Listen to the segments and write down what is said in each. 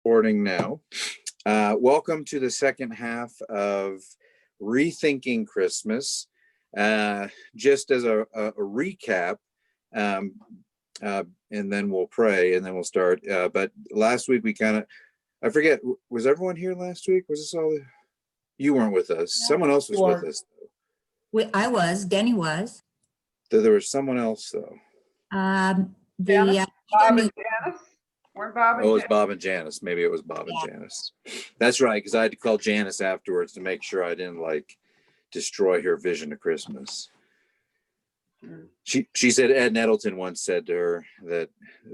Recording now. Welcome to the second half of Rethinking Christmas. Just as a recap, and then we'll pray and then we'll start. But last week we I forget, was everyone here last week? Was this all? You weren't with us. Someone else was with us. I was. Denny was. There was someone else though. Bob and Janice. Weren't Bob and It was Bob and Janice. Maybe it was Bob and Janice. That's right, because I had to call Janice afterwards to make sure I didn't destroy her vision of Christmas. She said Ed Nettleton once said to her that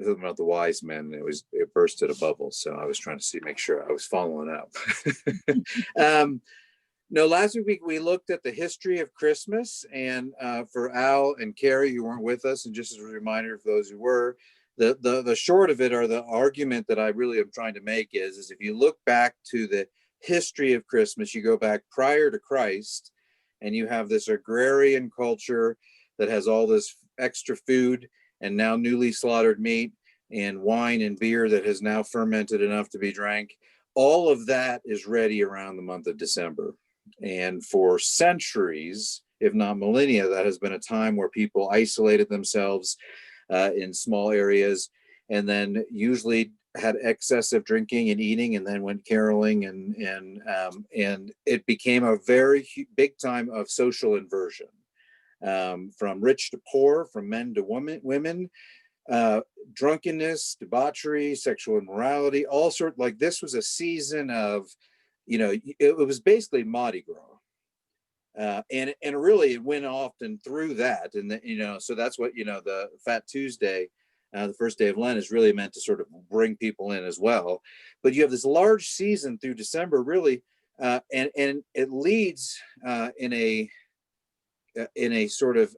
about the wise men, it bursted a bubble. So I was trying to make sure I was following up. No, last week we looked at the history of Christmas, and for Al and Carrie who weren't with us, and just as a reminder for those who were, the short of it, or the argument that I really am trying to make is if you look back to the history of Christmas, you go back prior to Christ, and you have this agrarian culture that has all this extra food and now newly slaughtered meat and wine and beer that has now fermented enough to be drank. All of that is ready around the month of December. And for centuries, if not millennia, that has been a time where people isolated themselves in small areas, and then usually had excessive drinking and eating, and then went caroling, and it became a very big time of social inversion, from rich to poor, from men to women, drunkenness, debauchery, sexual immorality, all sorts. This was a season of, it was basically Mardi Gras. And really it went often through that. And, so that's what, the Fat Tuesday, the first day of Lent, is really meant to sort of bring people in as well. But you have this large season through December, really, and it leads in a sort of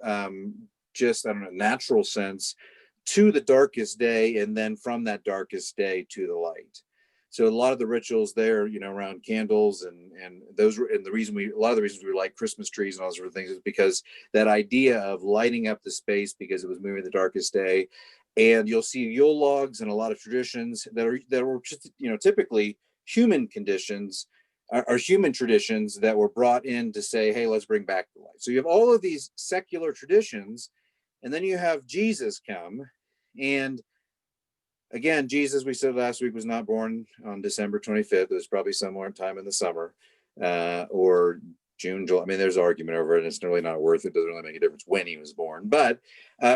natural sense to the darkest day, and then from that darkest day to the light. So a lot of the rituals there, around candles and those were, and a lot of the reasons we like Christmas trees and all sort of things is because that idea of lighting up the space because it was moving the darkest day. And you'll see Yule logs and a lot of traditions that were just, typically human conditions or human traditions that were brought in to say, hey, let's bring back the light. So you have all of these secular traditions, and then you have Jesus come. And again, Jesus, we said last week, was not born on December 25th. It was probably somewhere time in the summer or June, July. I mean, there's argument over it, and it's really not worth it. It doesn't really make a difference when he was born, but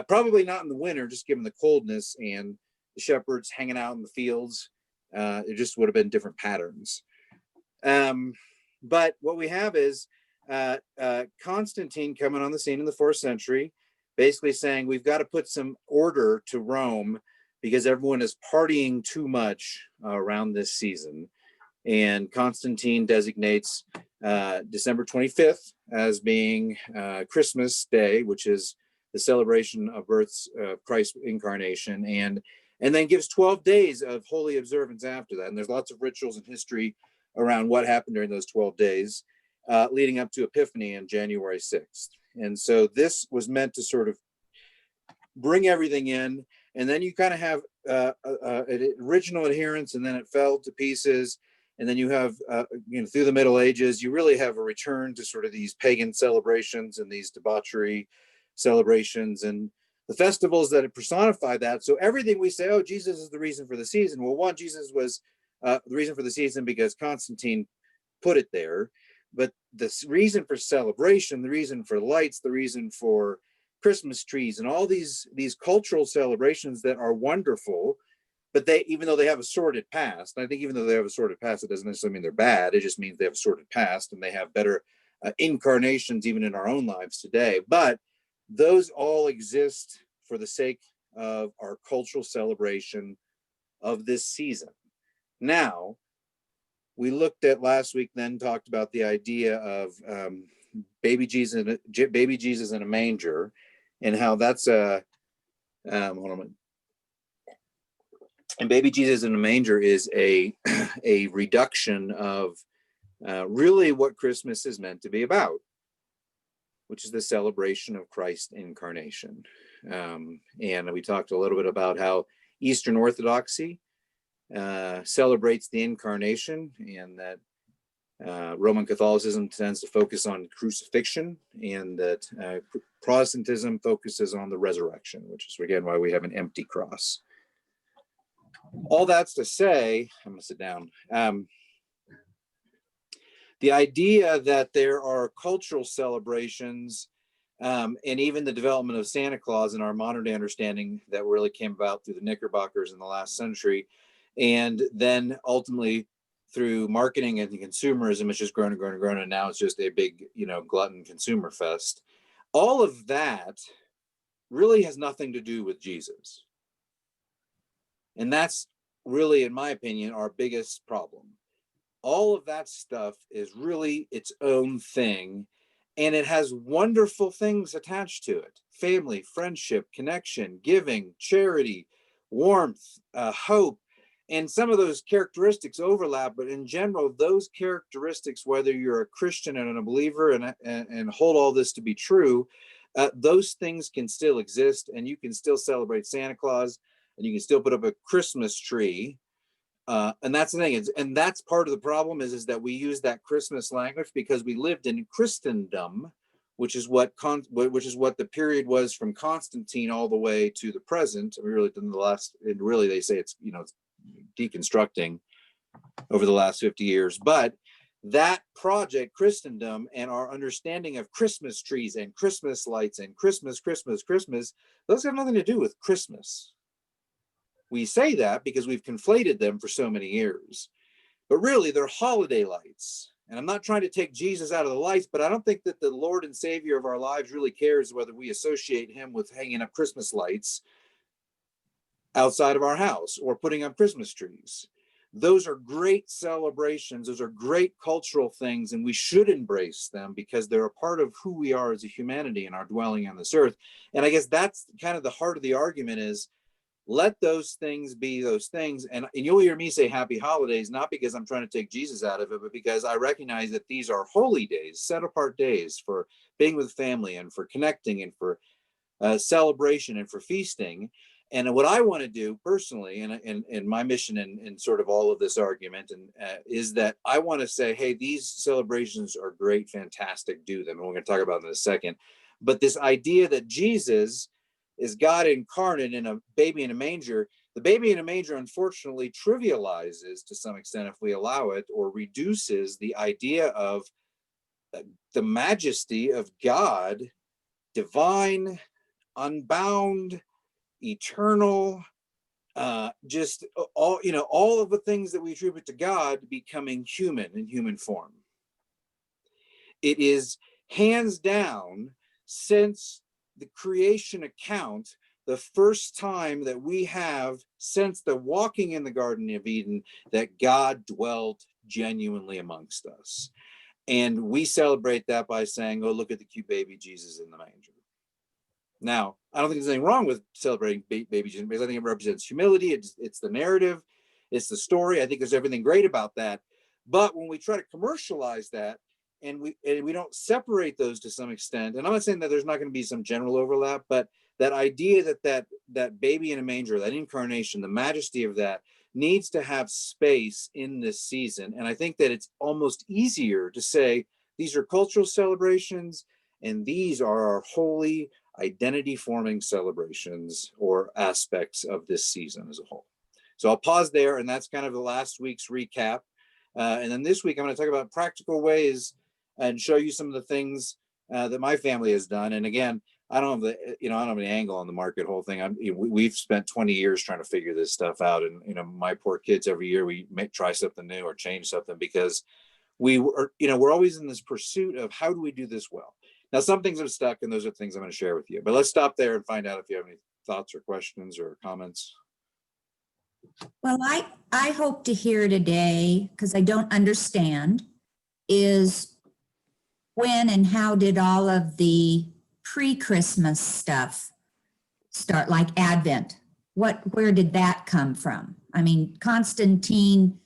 probably not in the winter, just given the coldness and the shepherds hanging out in the fields. It just would have been different patterns. But what we have is Constantine coming on the scene in the 4th century, basically saying we've got to put some order to Rome because everyone is partying too much around this season. And Constantine designates December 25th as being Christmas Day, which is the celebration of births of Christ's incarnation, and then gives 12 days of holy observance after that. And there's lots of rituals and history around what happened during those 12 days, leading up to Epiphany on January 6th. And so this was meant to sort of bring everything in. And then you kind of have an original adherence, and then it fell to pieces. And then you have, through the Middle Ages, you really have a return to sort of these pagan celebrations and these debauchery celebrations and the festivals that personify that. So everything we say, oh, Jesus is the reason for the season. Well, one, Jesus was the reason for the season because Constantine put it there. But the reason for celebration, the reason for lights, the reason for Christmas trees and all these cultural celebrations that are wonderful, but even though they have a sordid past, I think even though they have a sordid past, it doesn't necessarily mean they're bad. It just means they have a sordid past and they have better incarnations even in our own lives today. But those all exist for the sake of our cultural celebration of this season. Now, we looked at last week, then talked about the idea of baby Jesus in a manger, and how that's hold on. And baby Jesus in a manger is a reduction of really what Christmas is meant to be about, which is the celebration of Christ's incarnation. And we talked a little bit about how Eastern Orthodoxy celebrates the incarnation, and that Roman Catholicism tends to focus on crucifixion, and that Protestantism focuses on the resurrection, which is again why we have an empty cross. All that's to say, I'm gonna sit down. The idea that there are cultural celebrations and even the development of Santa Claus in our modern day understanding that really came about through the Knickerbockers in the last century, and then ultimately through marketing and consumerism, it's just grown and grown and grown, and now it's just a big, glutton consumer fest. All of that really has nothing to do with Jesus. And that's really, in my opinion, our biggest problem. All of that stuff is really its own thing, and it has wonderful things attached to it: family, friendship, connection, giving, charity, warmth, hope. And some of those characteristics overlap, but in general, those characteristics, whether you're a Christian and a believer and hold all this to be true, those things can still exist, and you can still celebrate Santa Claus, and you can still put up a Christmas tree. And that's the thing, and that's part of the problem is that we use that Christmas language because we lived in Christendom, which is what the period was from Constantine all the way to the present. We really in the last, really they say it's it's deconstructing over the last 50 years, but that project Christendom and our understanding of Christmas trees and Christmas lights and Christmas, those have nothing to do with Christmas. We say that because we've conflated them for so many years, but really they're holiday lights. And I'm not trying to take Jesus out of the lights, but I don't think that the Lord and Savior of our lives really cares whether we associate him with hanging up Christmas lights outside of our house or putting up Christmas trees. Those are great celebrations. Those are great cultural things, and we should embrace them because they're a part of who we are as a humanity and our dwelling on this earth. And I guess that's kind of the heart of the argument is, let those things be those things. And you'll hear me say happy holidays, not because I'm trying to take Jesus out of it, but because I recognize that these are holy days, set apart days for being with family and for connecting and for celebration and for feasting. And what I want to do personally, and my mission in sort of all of this argument, is that I want to say, hey, these celebrations are great, fantastic, do them. And we're going to talk about them in a second. But this idea that Jesus is God incarnate in a baby in a manger, the baby in a manger unfortunately trivializes to some extent, if we allow it, or reduces the idea of the majesty of God, divine, unbound, eternal, just all of the things that we attribute to God becoming human in human form. It is hands down, since the creation account, the first time that we have since the walking in the Garden of Eden that God dwelt genuinely amongst us. And we celebrate that by saying, oh, look at the cute baby Jesus in the manger. Now, I don't think there's anything wrong with celebrating baby Jesus because I think it represents humility. It's the narrative. It's the story. I think there's everything great about that. But when we try to commercialize that and we don't separate those to some extent, and I'm not saying that there's not going to be some general overlap, but that idea that baby in a manger, that incarnation, the majesty of that needs to have space in this season. And I think that it's almost easier to say these are cultural celebrations and these are our holy identity forming celebrations or aspects of this season as a whole. So I'll pause there, and that's kind of the last week's recap. And then this week I'm going to talk about practical ways and show you some of the things that my family has done. And again, I don't have any angle on the market whole thing. We've spent 20 years trying to figure this stuff out, and my poor kids, every year we try something new or change something because we're always in this pursuit of how do we do this well. Now, some things have stuck, and those are things I'm going to share with you. But let's stop there and find out if you have any thoughts or questions or comments. Well, I hope to hear today, because I don't understand, is when and how did all of the pre-Christmas stuff start, like Advent? Where did that come from? I mean, Constantine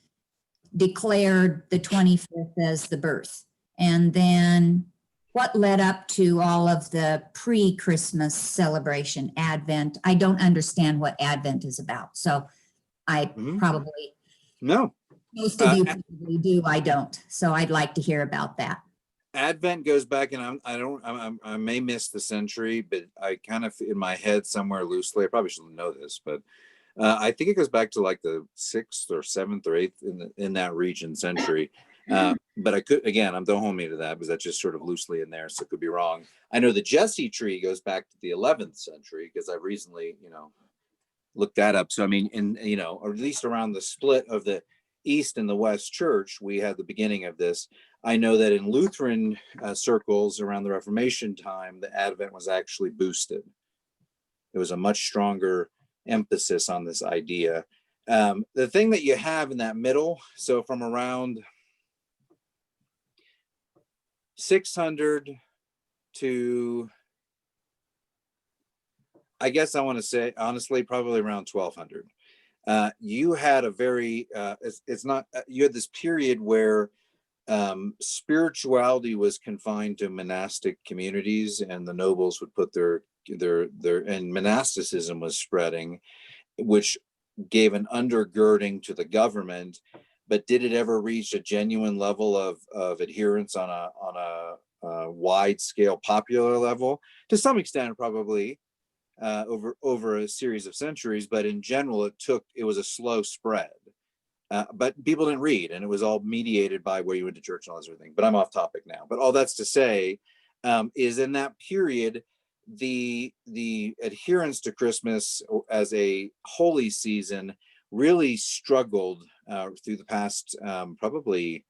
declared the 25th as the birth, and then what led up to all of the pre-Christmas celebration, Advent? I don't understand what Advent is about. So I probably No. Most of you probably do. I don't. So I'd like to hear about that. Advent goes back, and I may miss the century, but I kind of in my head somewhere loosely. I probably shouldn't know this, but I think it goes back to like the 6th or 7th or 8th in that region century. But I could, again, don't hold me to that because that's just sort of loosely in there, so it could be wrong. I know the Jesse tree goes back to the 11th century because I've recently, looked that up. So I mean, or at least around the split of the East and the West Church, we had the beginning of this. I know that in Lutheran circles around the Reformation time, the Advent was actually boosted. It was a much stronger emphasis on this idea. The thing that you have in that middle, so from around 600 to, I guess I want to say, honestly, probably around 1200. You had a very, you had this period where spirituality was confined to monastic communities, and the nobles would put their and monasticism was spreading, which gave an undergirding to the government. But did it ever reach a genuine level of adherence on a wide scale popular level? To some extent, probably. Over a series of centuries, but in general, it was a slow spread. But people didn't read, and it was all mediated by where you went to church and all this sort of thing. But I'm off topic now. But all that's to say, is in that period, the adherence to Christmas as a holy season really struggled through the past probably.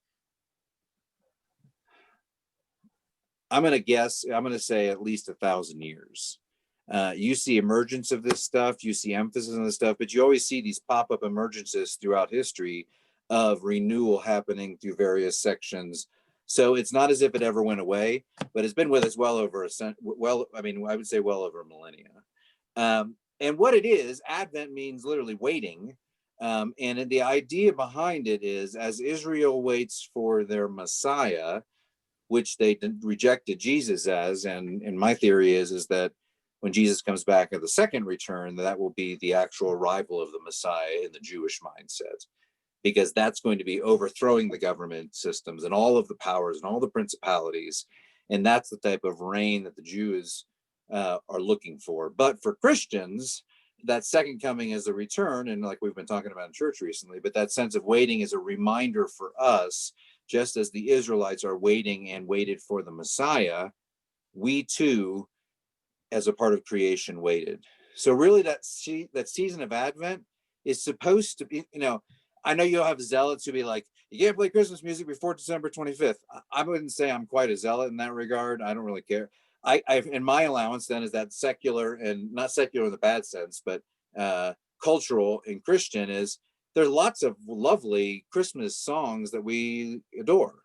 I'm going to say at least 1,000 years. You see emergence of this stuff, you see emphasis on this stuff, but you always see these pop-up emergences throughout history of renewal happening through various sections. So it's not as if it ever went away, but it's been with us well over I would say well over a millennia. And what it is, Advent means literally waiting. And the idea behind it is, as Israel waits for their Messiah, which they rejected Jesus as, and my theory is that when Jesus comes back at the second return, that will be the actual arrival of the Messiah in the Jewish mindset, because that's going to be overthrowing the government systems and all of the powers and all the principalities. And that's the type of reign that the Jews are looking for. But for Christians, that second coming is a return, and like we've been talking about in church recently, but that sense of waiting is a reminder for us, just as the Israelites are waiting and waited for the Messiah, we too, as a part of creation, waited. So really that season of Advent is supposed to be, I know you'll have zealots who be like, you can't play Christmas music before December 25th. I wouldn't say I'm quite a zealot in that regard. I don't really care. I in my allowance then is that secular, and not secular in the bad sense, but cultural and Christian, is there are lots of lovely Christmas songs that we adore.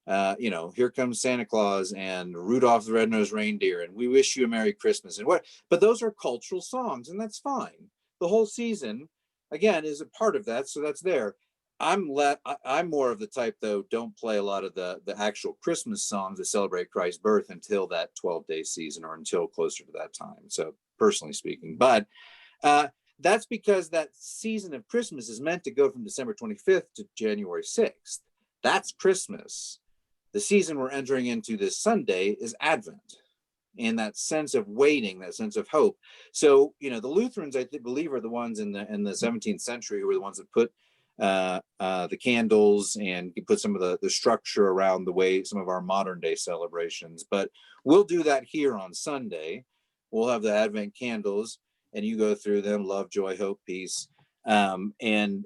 Here Comes Santa Claus and Rudolph the Red-Nosed Reindeer and We Wish You a Merry Christmas and but those are cultural songs, and that's fine. The whole season, again, is a part of that, so that's there. I'm more of the type, though, don't play a lot of the actual Christmas songs that celebrate Christ's birth until that 12-day season or until closer to that time. So personally speaking, but that's because that season of Christmas is meant to go from December 25th to January 6th. That's Christmas. The season we're entering into this Sunday is Advent, and that sense of waiting, that sense of hope. So, the Lutherans, I believe, are the ones in the 17th century who were the ones that put the candles and put some of the structure around the way some of our modern day celebrations. But we'll do that here on Sunday. We'll have the Advent candles, and you go through them: love, joy, hope, peace, and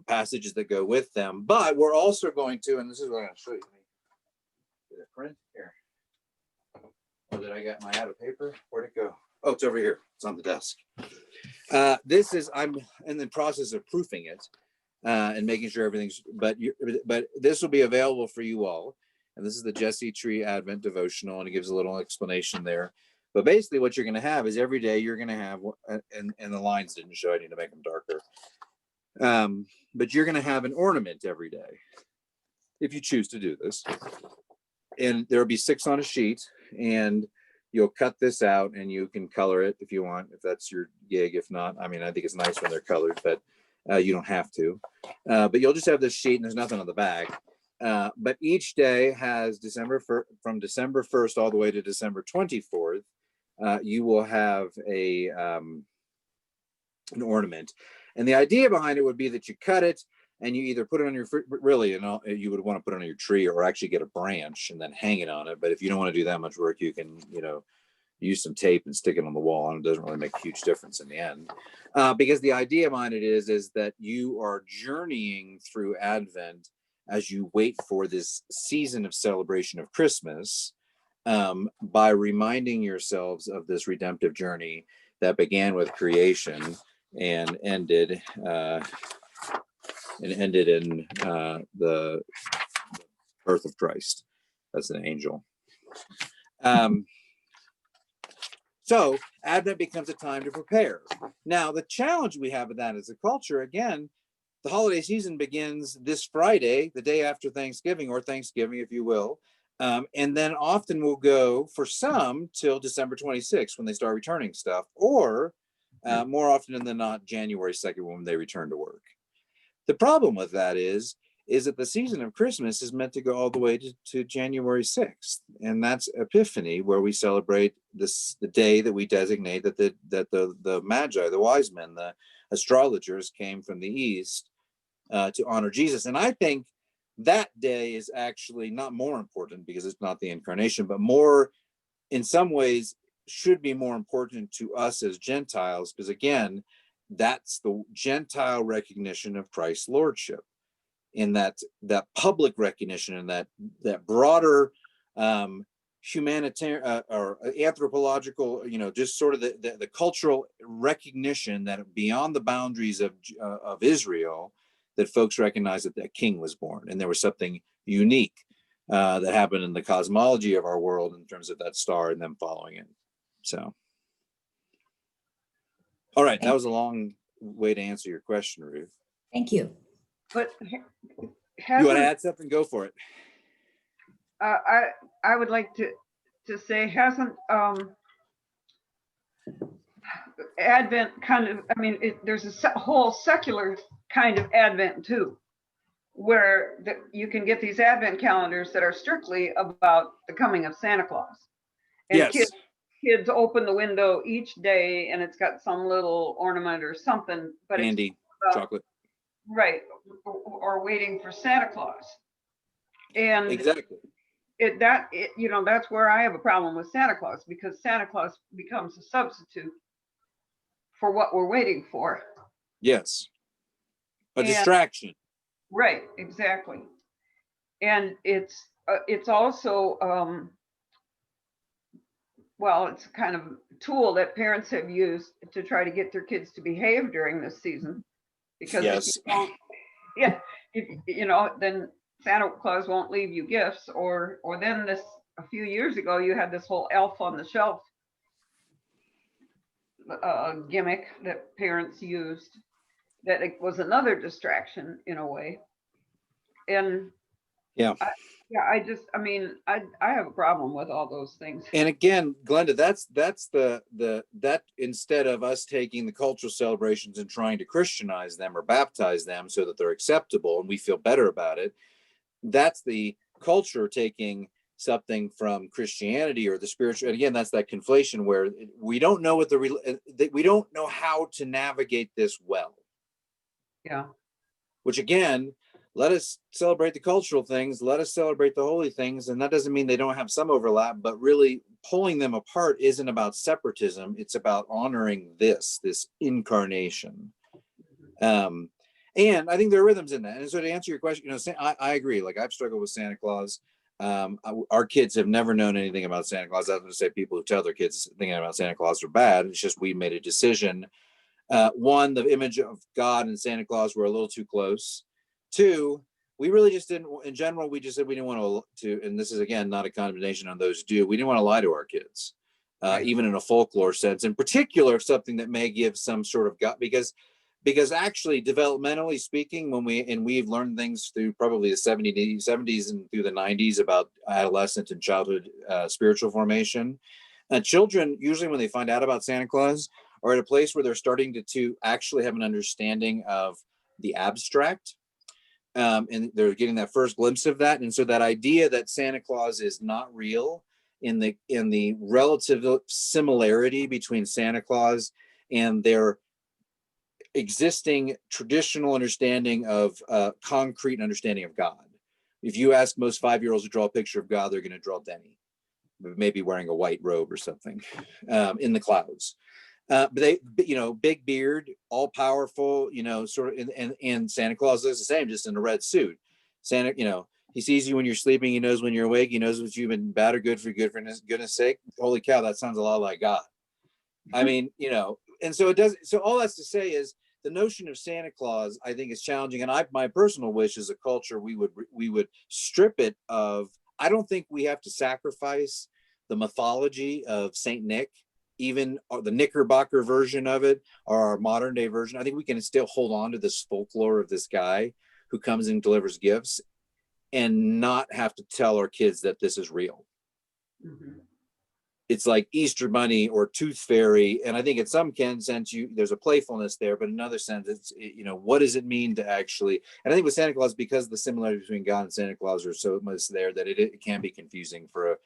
passages that go with them. But we're also going to, and this is what I'm going to show you. Did it print here? Oh, did I get my ad of paper? Where'd it go? Oh, it's over here. It's on the desk. I'm in the process of proofing it and making sure everything's, but this will be available for you all. And this is the Jesse Tree Advent Devotional, and it gives a little explanation there. But basically what you're going to have is every day you're going to have, and the lines didn't show, I need to make them darker. But you're going to have an ornament every day, if you choose to do this. And there'll be 6 on a sheet, and you'll cut this out and you can color it if you want, if that's your gig. If not, I think it's nice when they're colored, but You don't have to, but you'll just have this sheet and there's nothing on the back. But each day has from December 1st all the way to December 24th, you will have an ornament. And the idea behind it would be that you cut it and you either put it on your, really, you would want to put it on your tree or actually get a branch and then hang it on it. But if you don't want to do that much work, you can, use some tape and stick it on the wall, and it doesn't really make a huge difference in the end. Because the idea behind it is that you are journeying through Advent as you wait for this season of celebration of Christmas, by reminding yourselves of this redemptive journey that began with creation and ended in the birth of Christ. That's an angel. So Advent becomes a time to prepare. Now, the challenge we have with that as a culture, again, the holiday season begins this Friday, the day after Thanksgiving, or Thanksgiving, if you will. And then often will go for some till December 26th when they start returning stuff, or more often than not, January 2nd when they return to work. The problem with that is that the season of Christmas is meant to go all the way to January 6th. And that's Epiphany, where we celebrate the day that we designate that the Magi, the wise men, the astrologers came from the East to honor Jesus. And I think that day is actually not more important because it's not the incarnation, but more, in some ways, should be more important to us as Gentiles, because again, that's the Gentile recognition of Christ's lordship. In that public recognition and that broader humanitarian or anthropological, just sort of the cultural recognition that beyond the boundaries of Israel, that folks recognize that that king was born, and there was something unique that happened in the cosmology of our world in terms of that star and them following it. So, all right, that was a long way to answer your question, Ruth. Thank you. But You want to add something? Go for it. I would like to say, hasn't Advent kind of, there's a whole secular kind of Advent too, where you can get these Advent calendars that are strictly about the coming of Santa Claus. And Yes. Kids open the window each day and it's got some little ornament or something, but Candy, chocolate. Right, or waiting for Santa Claus. And Exactly. That's where I have a problem with Santa Claus, because Santa Claus becomes a substitute for what we're waiting for. Yes. A distraction. Right, exactly. And it's also it's kind of a tool that parents have used to try to get their kids to behave during this season. Because yes. Then Santa Claus won't leave you gifts, or then a few years ago you had this whole elf on the shelf gimmick that parents used, that it was another distraction in a way. And I have a problem with all those things. And again, Glenda, that's that instead of us taking the cultural celebrations and trying to Christianize them or baptize them so that they're acceptable and we feel better about it, that's the culture taking something from Christianity or the spiritual. And again, that's that conflation where we don't know we don't know how to navigate this well. Yeah. Which again, let us celebrate the cultural things, let us celebrate the holy things. And that doesn't mean they don't have some overlap, but really pulling them apart isn't about separatism. It's about honoring this incarnation. And I think there are rhythms in that. And so to answer your question, I agree. Like, I've struggled with Santa Claus. Our kids have never known anything about Santa Claus. I was going to say people who tell their kids thinking about Santa Claus are bad. It's just we made a decision. One, the image of God and Santa Claus were a little too close. Two, we really just didn't, in general, we just said we didn't want to, and this is again, not a condemnation on those who do, we didn't want to lie to our kids, even in a folklore sense, in particular, something that may give some sort of gut, because actually developmentally speaking, we've learned things through probably the 70s and through the 90s about adolescent and childhood spiritual formation. Children, usually when they find out about Santa Claus, are at a place where they're starting to actually have an understanding of the abstract. And they're getting that first glimpse of that. And so that idea that Santa Claus is not real, in the relative similarity between Santa Claus and their existing traditional understanding of concrete understanding of God. If you ask most 5-year-olds to draw a picture of God, they're going to draw Denny, maybe wearing a white robe or something, in the clouds. But they, big beard, all powerful, sort of, and Santa Claus is the same, just in a red suit. Santa, he sees you when you're sleeping. He knows when you're awake. He knows what you've been bad or good for goodness sake. Holy cow, that sounds a lot like God. I mean, and so it does. So all that's to say is the notion of Santa Claus, I think, is challenging. And my personal wish as a culture, we would strip it of. I don't think we have to sacrifice the mythology of Saint Nick, even the Knickerbocker version of it, or our modern day version. I think we can still hold on to this folklore of this guy who comes and delivers gifts, and not have to tell our kids that this is real. Mm-hmm. It's like Easter Bunny or Tooth Fairy. And I think in some sense, there's a playfulness there, but in another sense, what does it mean to actually, and I think with Santa Claus, because the similarity between God and Santa Claus are so much there, that it can be confusing for a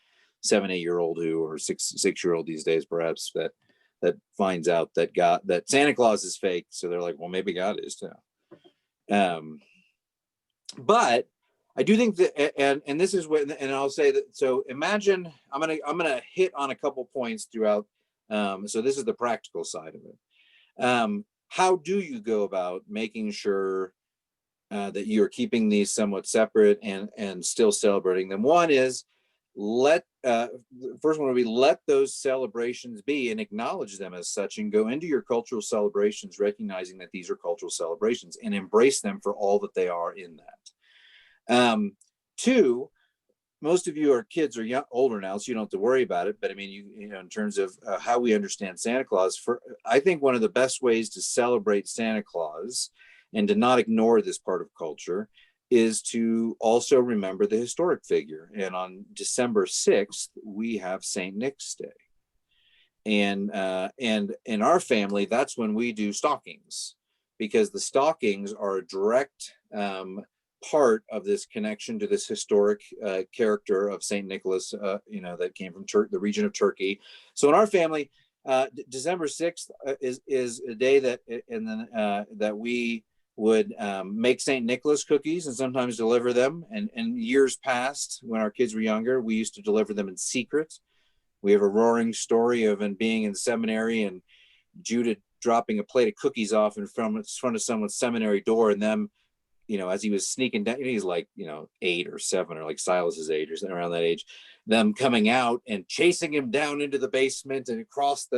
7-8-year-old or 6-year-old these days, perhaps, that finds out that Santa Claus is fake. So they're like, well, maybe God is too. But I do think that, and this is what, and I'll say that. So imagine, I'm gonna hit on a couple points throughout. So this is the practical side of it. How do you go about making sure that you're keeping these somewhat separate and still celebrating them? One is the first one would be let those celebrations be and acknowledge them as such, and go into your cultural celebrations recognizing that these are cultural celebrations and embrace them for all that they are in that. Two, most of you are kids or older now, so you don't have to worry about it. But I mean, in terms of how we understand Santa Claus, I think one of the best ways to celebrate Santa Claus and to not ignore this part of culture is to also remember the historic figure. And on December 6th, we have St. Nick's Day. And in our family, that's when we do stockings, because the stockings are a direct part of this connection to this historic character of St. Nicholas, that came from the region of Turkey. So in our family, December 6th is a day that we would make St. Nicholas cookies and sometimes deliver them. And years past, when our kids were younger, we used to deliver them in secret. We have a roaring story of being in seminary and Judah dropping a plate of cookies off in front of someone's seminary door, and them, as he was sneaking down, he's like, 8 or 7, or like Silas's age or something around that age, them coming out and chasing him down into the basement and across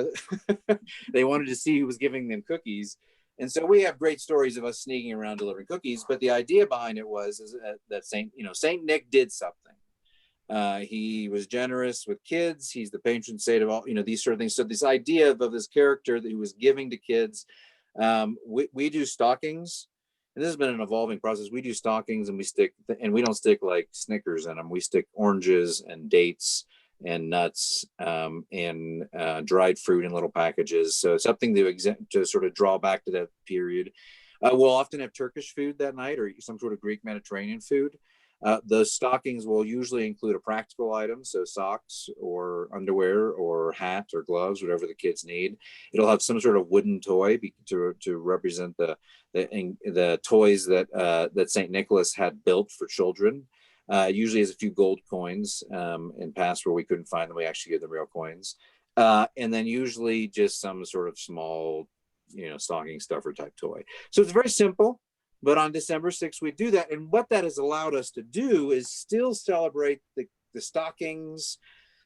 they wanted to see who was giving them cookies. And so we have great stories of us sneaking around delivering cookies. But the idea behind it is that Saint Nick did something. He was generous with kids. He's the patron saint of all, these sort of things. So this idea of this character that he was giving to kids, we do stockings. And this has been an evolving process. We do stockings, and we don't stick like Snickers in them. We stick oranges and dates and nuts and dried fruit in little packages. So something to sort of draw back to that period. We'll often have Turkish food that night, or some sort of Greek Mediterranean food. Those stockings will usually include a practical item, so socks or underwear or hat or gloves, whatever the kids need. It'll have some sort of wooden toy to represent the toys that St. Nicholas had built for children. Usually has a few gold coins. In past where we couldn't find them, we actually give them real coins. And then usually just some sort of small, stocking stuffer type toy. So it's very simple. But on December 6th, we do that. And what that has allowed us to do is still celebrate the stockings,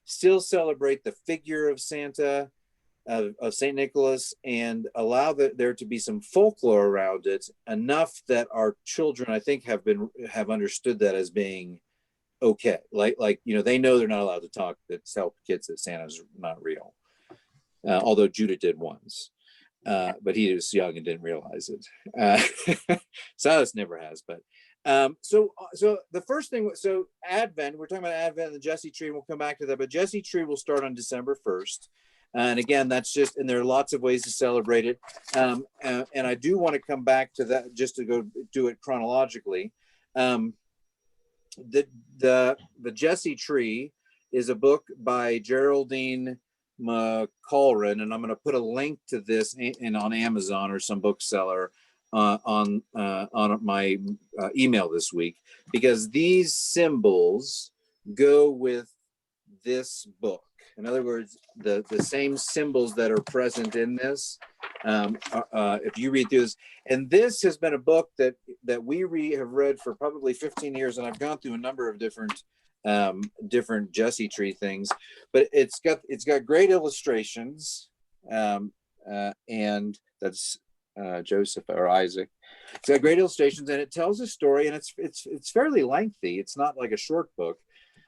still celebrate the figure of Santa, of St. Nicholas, and allow there to be some folklore around it, enough that our children, I think, have understood that as being okay. Like they know they're not allowed to tell kids that Santa's not real. Although Judah did once. But he was young and didn't realize it. Silas never has, but so the first thing, so Advent, we're talking about Advent and the Jesse tree, and we'll come back to that, but Jesse tree will start on December 1st. And again, that's just, and there are lots of ways to celebrate it. And I do want to come back to that just to go do it chronologically. The Jesse Tree is a book by Geraldine McCallran, and I'm going to put a link to this on Amazon or some bookseller on my email this week, because these symbols go with this book. In other words, the same symbols that are present in this, if you read through this, and this has been a book that we have read for probably 15 years, and I've gone through a number of different Jesse Tree things, but it's got great illustrations, and that's Joseph or Isaac. It's got great illustrations, and it tells a story, and it's fairly lengthy. It's not like a short book.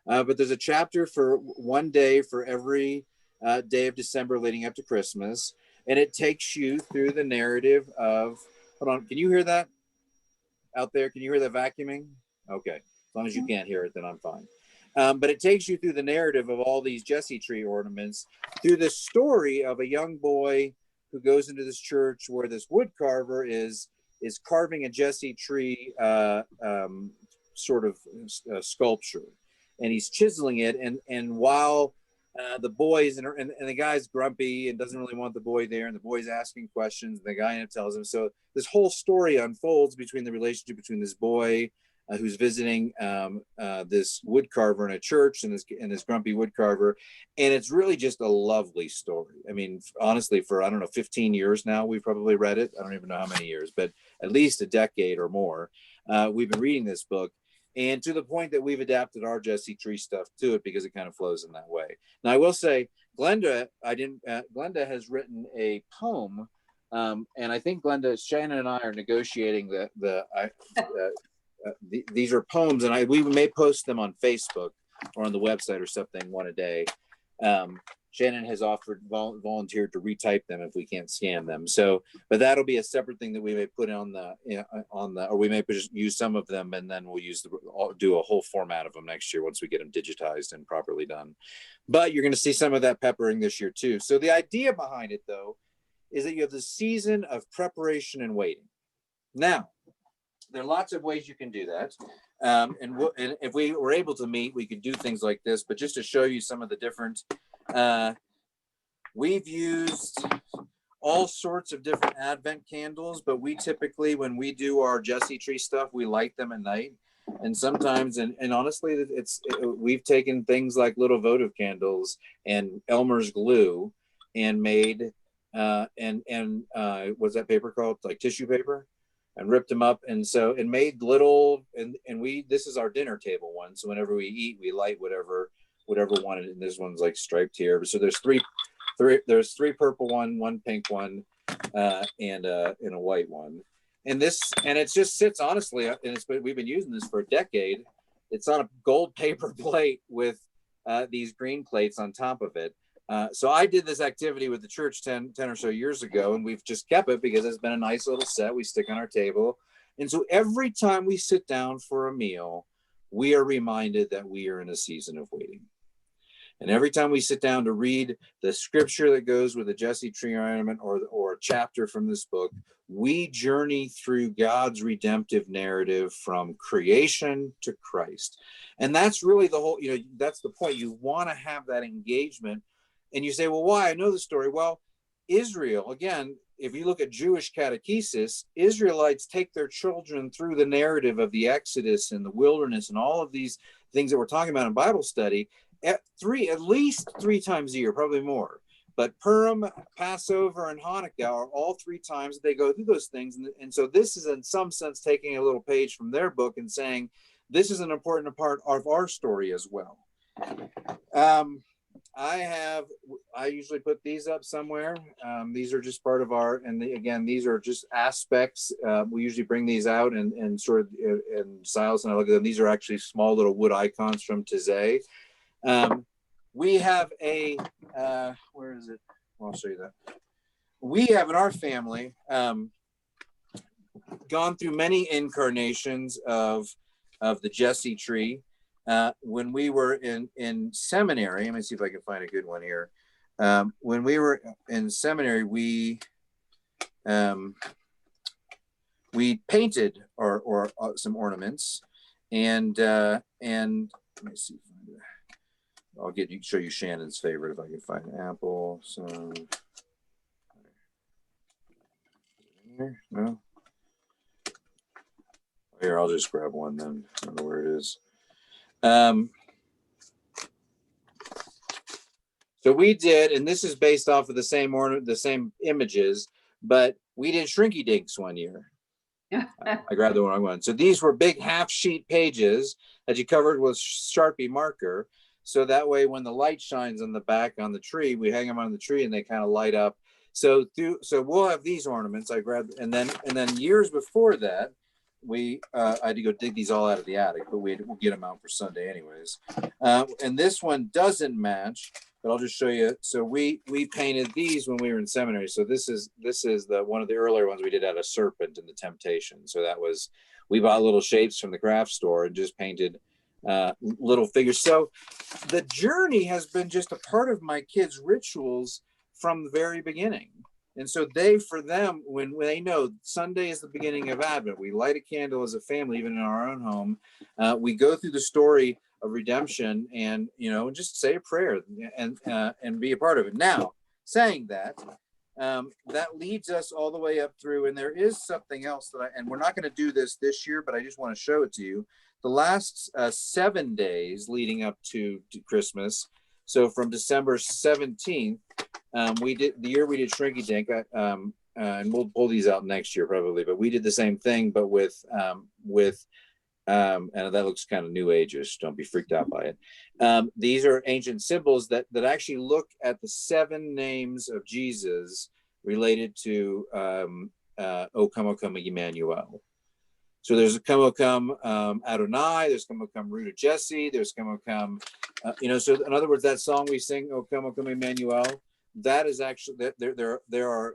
But there's a chapter for one day for every day of December leading up to Christmas. And it takes you through the narrative of, hold on, can you hear that out there? Can you hear the vacuuming? Okay. As long as you can't hear it, then I'm fine. But it takes you through the narrative of all these Jesse Tree ornaments, through the story of a young boy who goes into this church where this wood carver is carving a Jesse Tree sort of sculpture. And he's chiseling it, and while the boys and the guy's grumpy and doesn't really want the boy there, and the boy's asking questions, and the guy tells him. So this whole story unfolds between the relationship between this boy who's visiting this wood carver in a church, and this grumpy wood carver, and it's really just a lovely story. I mean, honestly, for 15 years now, we've probably read it. I don't even know how many years, but at least a decade or more, we've been reading this book. And to the point that we've adapted our Jesse Tree stuff to it because it kind of flows in that way. Now, I will say, Glenda has written a poem, and I think Shannon and I are negotiating these are poems, and we may post them on Facebook or on the website or something one a day. Shannon has volunteered to retype them if we can't scan them. So, but that'll be a separate thing that we may put on or we may just use some of them, and then we'll do a whole format of them next year once we get them digitized and properly done. But you're going to see some of that peppering this year too. So the idea behind it, though, is that you have the season of preparation and waiting. Now, there are lots of ways you can do that. And if we were able to meet, we could do things like this, but just to show you some of the different, we've used all sorts of different Advent candles, but we typically, when we do our Jesse Tree stuff, we light them at night. And sometimes, and honestly, we've taken things like little votive candles and Elmer's glue and made, what's that paper called? Like tissue paper? And ripped them up, and made little, and this is our dinner table one. So whenever we eat, we light whatever one, and this one's like striped here. So there's three purple one pink one, and a white one. And it just sits, honestly, and we've been using this for a decade. It's on a gold paper plate with these green plates on top of it. So I did this activity with the church 10 or so years ago, and we've just kept it because it's been a nice little set we stick on our table. And so every time we sit down for a meal, we are reminded that we are in a season of waiting. And every time we sit down to read the scripture that goes with the Jesse Tree ornament or a chapter from this book, we journey through God's redemptive narrative from creation to Christ. And that's really the whole, that's the point. You want to have that engagement. And you say, well, why? I know the story. Well, Israel, again, if you look at Jewish catechesis, Israelites take their children through the narrative of the Exodus and the wilderness and all of these things that we're talking about in Bible study at least three times a year, probably more. But Purim, Passover, and Hanukkah are all 3 times they go through those things. And so this is, in some sense, taking a little page from their book and saying, this is an important part of our story as well. I usually put these up somewhere. These are just part of again, these are just aspects. We usually bring these out and sort of, and Silas and I look at them. These are actually small little wood icons from Tizay. We have where is it? I'll show you that. We have in our family gone through many incarnations of the Jesse Tree. When we were in seminary, let me see if I can find a good one here. when we were in seminary, we painted or some ornaments, and let me see. I'll show you Shannon's favorite if I can find an apple. So no. Here, I'll just grab one then. I don't know where it is. So we did, and this is based off of the same images, but we did Shrinky Dinks one year. I grabbed the wrong one. So these were big half sheet pages that you covered with Sharpie marker. So that way, when the light shines on the back on the tree, we hang them on the tree and they kind of light up. So we'll have these ornaments. I grabbed, and then years before that, I had to go dig these all out of the attic, but we'll get them out for Sunday anyways. And this one doesn't match, but I'll just show you. So we painted these when we were in seminary. So this is one of the earlier ones we did out of Serpent and the Temptation. So we bought little shapes from the craft store and just painted little figures. So the journey has been just a part of my kids' rituals from the very beginning. And so for them, when they know Sunday is the beginning of Advent, we light a candle as a family, even in our own home. We go through the story of redemption and, just say a prayer and be a part of it. Now, saying that, that leads us all the way up through, and there is something else and we're not going to do this year, but I just want to show it to you. The last 7 days leading up to Christmas, so from December 17th, we did Shrinky Dink, and we'll pull these out next year probably, but we did the same thing, but with and that looks kind of new ageish. Don't be freaked out by it. These are ancient symbols that actually look at the 7 names of Jesus related to O Come, O Come, Emmanuel. So there's a Come, O Come Adonai, there's Come, O Come Root of Jesse, there's Come, O Come, so in other words, that song we sing, O Come, Emmanuel, that is actually, there are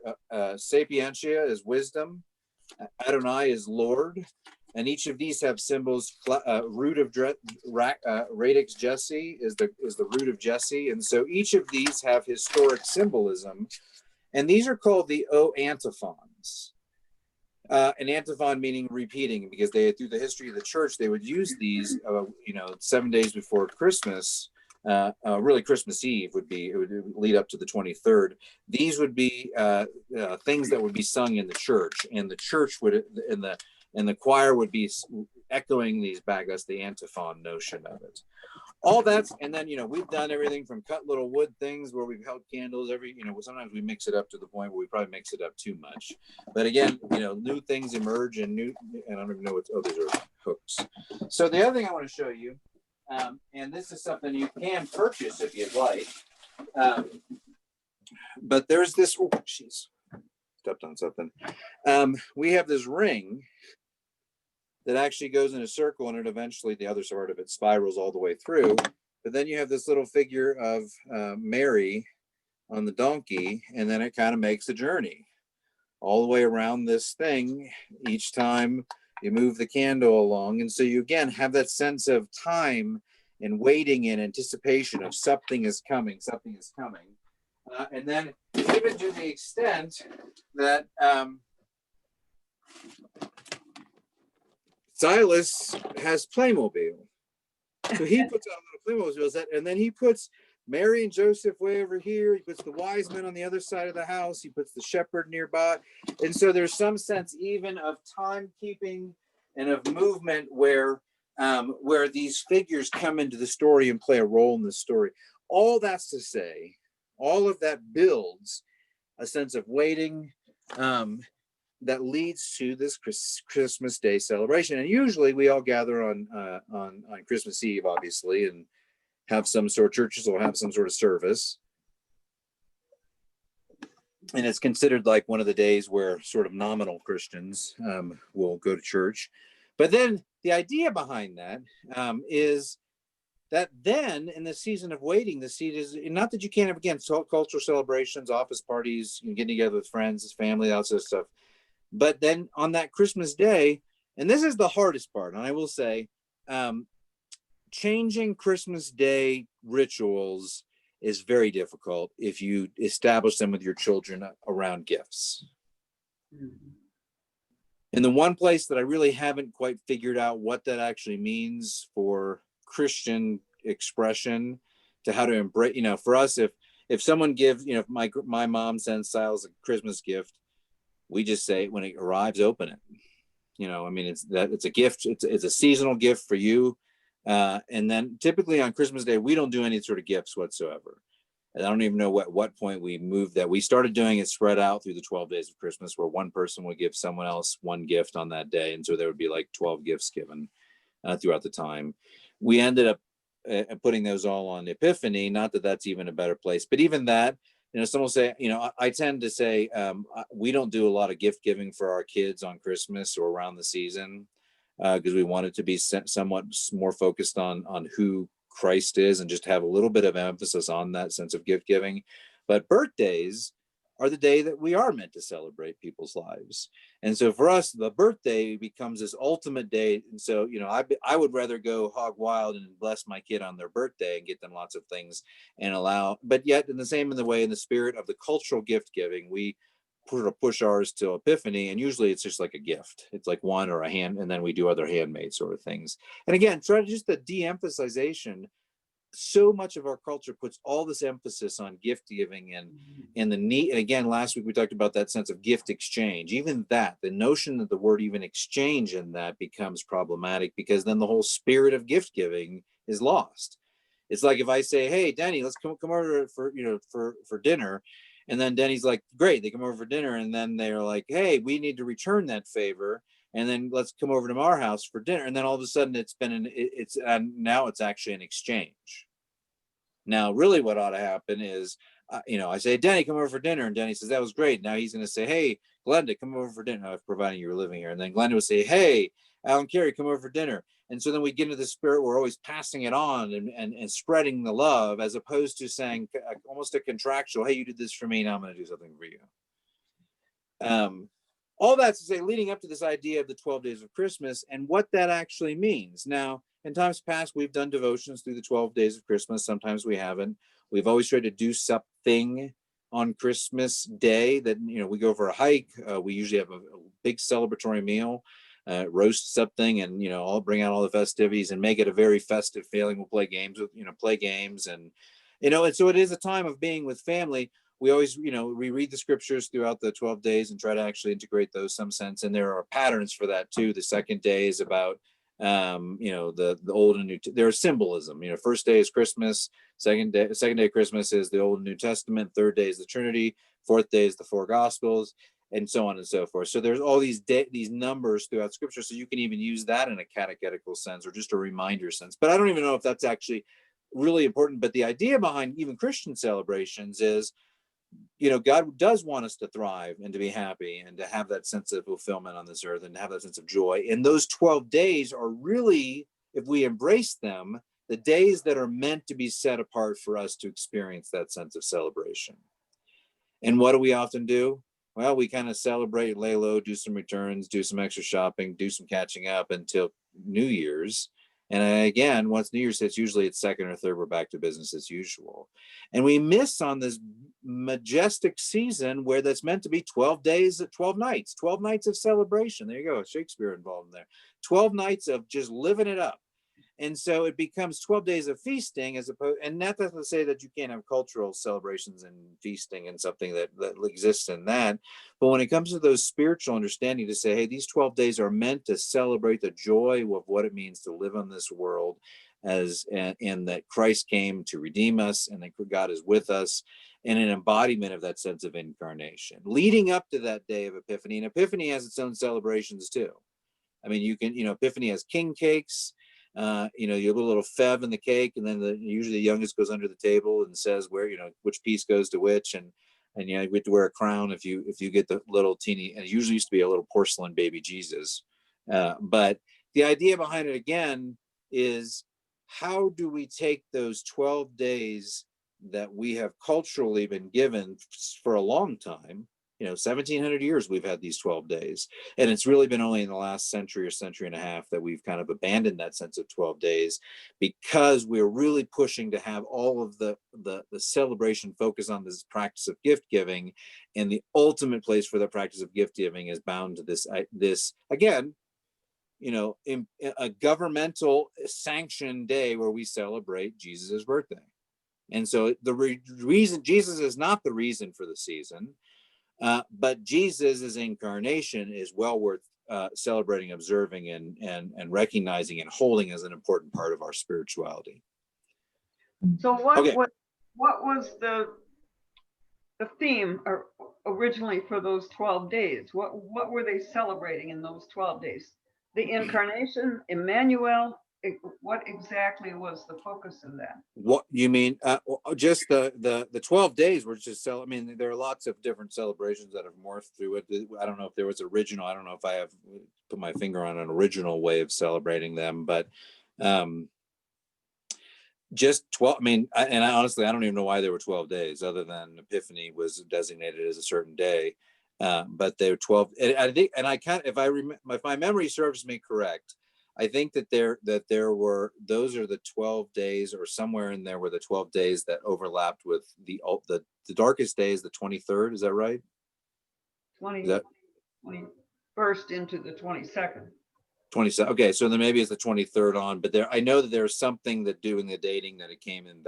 Sapientia is wisdom, Adonai is Lord, and each of these have symbols. Root of Radix Jesse is the root of Jesse, and so each of these have historic symbolism, and these are called the O antiphons. An antiphon meaning repeating, because through the history of the church, they would use these, 7 days before Christmas. Really, Christmas Eve it would lead up to the 23rd. These would be things that would be sung in the church, and the church and the choir would be echoing these back. That's the antiphon notion of it. All that's, and then, we've done everything from cut little wood things where we've held candles sometimes we mix it up to the point where we probably mix it up too much. But again, new things emerge and I don't even know these are hooks. So the other thing I want to show you, and this is something you can purchase if you'd like. But there's this, stepped on something. We have this ring that actually goes in a circle, and it eventually, the other side of it spirals all the way through. But then you have this little figure of Mary on the donkey, and then it kind of makes the journey all the way around this thing each time you move the candle along. And so you, again, have that sense of time and waiting in anticipation of something is coming. And then even to the extent that Silas has Playmobil. So he puts out a little Playmobil set, and then he puts Mary and Joseph way over here. He puts the wise men on the other side of the house. He puts the shepherd nearby. And so there's some sense even of timekeeping and of movement where these figures come into the story and play a role in the story. All that's to say, all of that builds a sense of waiting, that leads to this Christmas Day celebration. And usually we all gather on Christmas Eve, obviously, and have some sort of churches will have some sort of service. And it's considered like one of the days where sort of nominal Christians will go to church. But then the idea behind that is that then in the season of waiting, the seed is not that you can't have, again, cultural celebrations, office parties, getting together with friends, family, all sorts of stuff. But then on that Christmas Day, and this is the hardest part, and I will say, changing Christmas Day rituals is very difficult if you establish them with your children around gifts. And the one place that I really haven't quite figured out what that actually means for Christian expression to how to embrace, for us, if someone gives, if my mom sends Silas a Christmas gift, we just say when it arrives, open it. It's a gift. It's a seasonal gift for you. And then typically on Christmas Day, we don't do any sort of gifts whatsoever. And I don't even know at what point we moved that. We started doing it spread out through the 12 days of Christmas, where one person would give someone else one gift on that day. And so there would be like 12 gifts given throughout the time. We ended up putting those all on Epiphany. Not that that's even a better place, but even that, someone will say, I tend to say we don't do a lot of gift giving for our kids on Christmas or around the season because we want it to be somewhat more focused on who Christ is and just have a little bit of emphasis on that sense of gift giving. But birthdays are the day that we are meant to celebrate people's lives. And so for us, the birthday becomes this ultimate day. And so, I would rather go hog wild and bless my kid on their birthday and get them lots of things and but yet in the way, in the spirit of the cultural gift giving, we push ours to Epiphany. And usually it's just like a gift. It's like one or a hand, and then we do other handmade sort of things. And again, try to just the de-emphasization. So much of our culture puts all this emphasis on gift giving and the need. And again, last week we talked about that sense of gift exchange. Even that, the notion that the word even exchange in that becomes problematic, because then the whole spirit of gift giving is lost. It's like if I say, "Hey, Denny, let's come over for dinner," and then Denny's like, "Great," they come over for dinner, and then they're like, "Hey, we need to return that favor, and then let's come over to our house for dinner." And then all of a sudden now it's actually an exchange. Now, really what ought to happen is, I say, "Denny, come over for dinner." And Denny says, "That was great." Now he's going to say, "Hey, Glenda, come over for dinner," providing you were living here. And then Glenda would say, "Hey, Alan Carey, come over for dinner." And so then we get into the spirit, we're always passing it on and spreading the love, as opposed to saying almost a contractual, "Hey, you did this for me, now I'm going to do something for you." All that's to say, leading up to this idea of the 12 days of Christmas and what that actually means. Now, in times past, we've done devotions through the 12 days of Christmas. Sometimes we haven't. We've always tried to do something on Christmas Day that, we go for a hike. We usually have a big celebratory meal, roast something, and, I'll bring out all the festivities and make it a very festive feeling. We'll play games and, and so it is a time of being with family. We always, we read the scriptures throughout the 12 days and try to actually integrate those some sense. And there are patterns for that too. The second day is about, the old and new, there's symbolism. First day is Christmas. Second day of Christmas is the Old and New Testament. Third day is the Trinity. Fourth day is the four Gospels, and so on and so forth. So there's all these numbers throughout Scripture. So you can even use that in a catechetical sense or just a reminder sense. But I don't even know if that's actually really important. But the idea behind even Christian celebrations is, God does want us to thrive and to be happy and to have that sense of fulfillment on this earth and have that sense of joy. And those 12 days are really, if we embrace them, the days that are meant to be set apart for us to experience that sense of celebration. And what do we often do? Well, we kind of celebrate, lay low, do some returns, do some extra shopping, do some catching up until New Year's. And again, once New Year's hits, usually it's second or third, we're back to business as usual. And we miss on this majestic season where that's meant to be 12 days, 12 nights of celebration. There you go, Shakespeare involved in there. 12 nights of just living it up. And so it becomes 12 days of feasting as opposed, and not to say that you can't have cultural celebrations and feasting and something that exists in that. But when it comes to those spiritual understanding, to say, hey, these 12 days are meant to celebrate the joy of what it means to live on this world and that Christ came to redeem us and that God is with us, and an embodiment of that sense of incarnation leading up to that day of Epiphany. And Epiphany has its own celebrations too. I mean, you can, Epiphany has king cakes. You have a little fev in the cake, and then usually the youngest goes under the table and says where, which piece goes to which, and you get to wear a crown if you get the little teeny, and it usually used to be a little porcelain baby Jesus. But the idea behind it again is, how do we take those 12 days that we have culturally been given for a long time? 1700 years we've had these 12 days. And it's really been only in the last century or century and a half that we've kind of abandoned that sense of 12 days, because we're really pushing to have all of the celebration focus on this practice of gift giving. And the ultimate place for the practice of gift giving is bound to this again, in a governmental sanctioned day where we celebrate Jesus's birthday. And so the reason Jesus is not the reason for the season, but Jesus's incarnation is well worth celebrating, observing, and recognizing and holding as an important part of our spirituality. So what was the theme originally for those 12 days? What were they celebrating in those 12 days? The incarnation, Emmanuel. What exactly was the focus of that? What you mean? Just the 12 days were just I mean, there are lots of different celebrations that have morphed through it. I don't know if there was original. I don't know if I have put my finger on an original way of celebrating them, but just 12. I mean, honestly, I don't even know why there were 12 days, other than Epiphany was designated as a certain day. But they were 12. And I think, and I can't, if my memory serves me correct, I think that there were, those are the 12 days, or somewhere in there were the 12 days that overlapped with the darkest day is the 23rd. Is that right? 21st into the 22nd. 27. Okay, so then maybe it's the 23rd on, but I know that there's something that doing the dating that it came in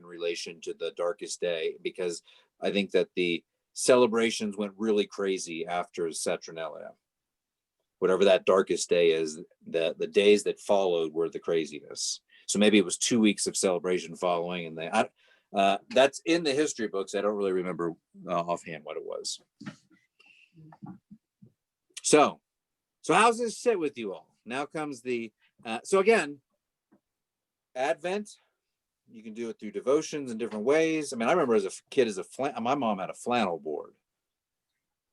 relation to the darkest day, because I think that the celebrations went really crazy after Saturnalia. Whatever that darkest day is, the days that followed were the craziness. So maybe it was 2 weeks of celebration following, and that's in the history books. I don't really remember offhand what it was. So how's this sit with you all? Now comes so again, Advent, you can do it through devotions in different ways. I mean, I remember as a kid, my mom had a flannel board.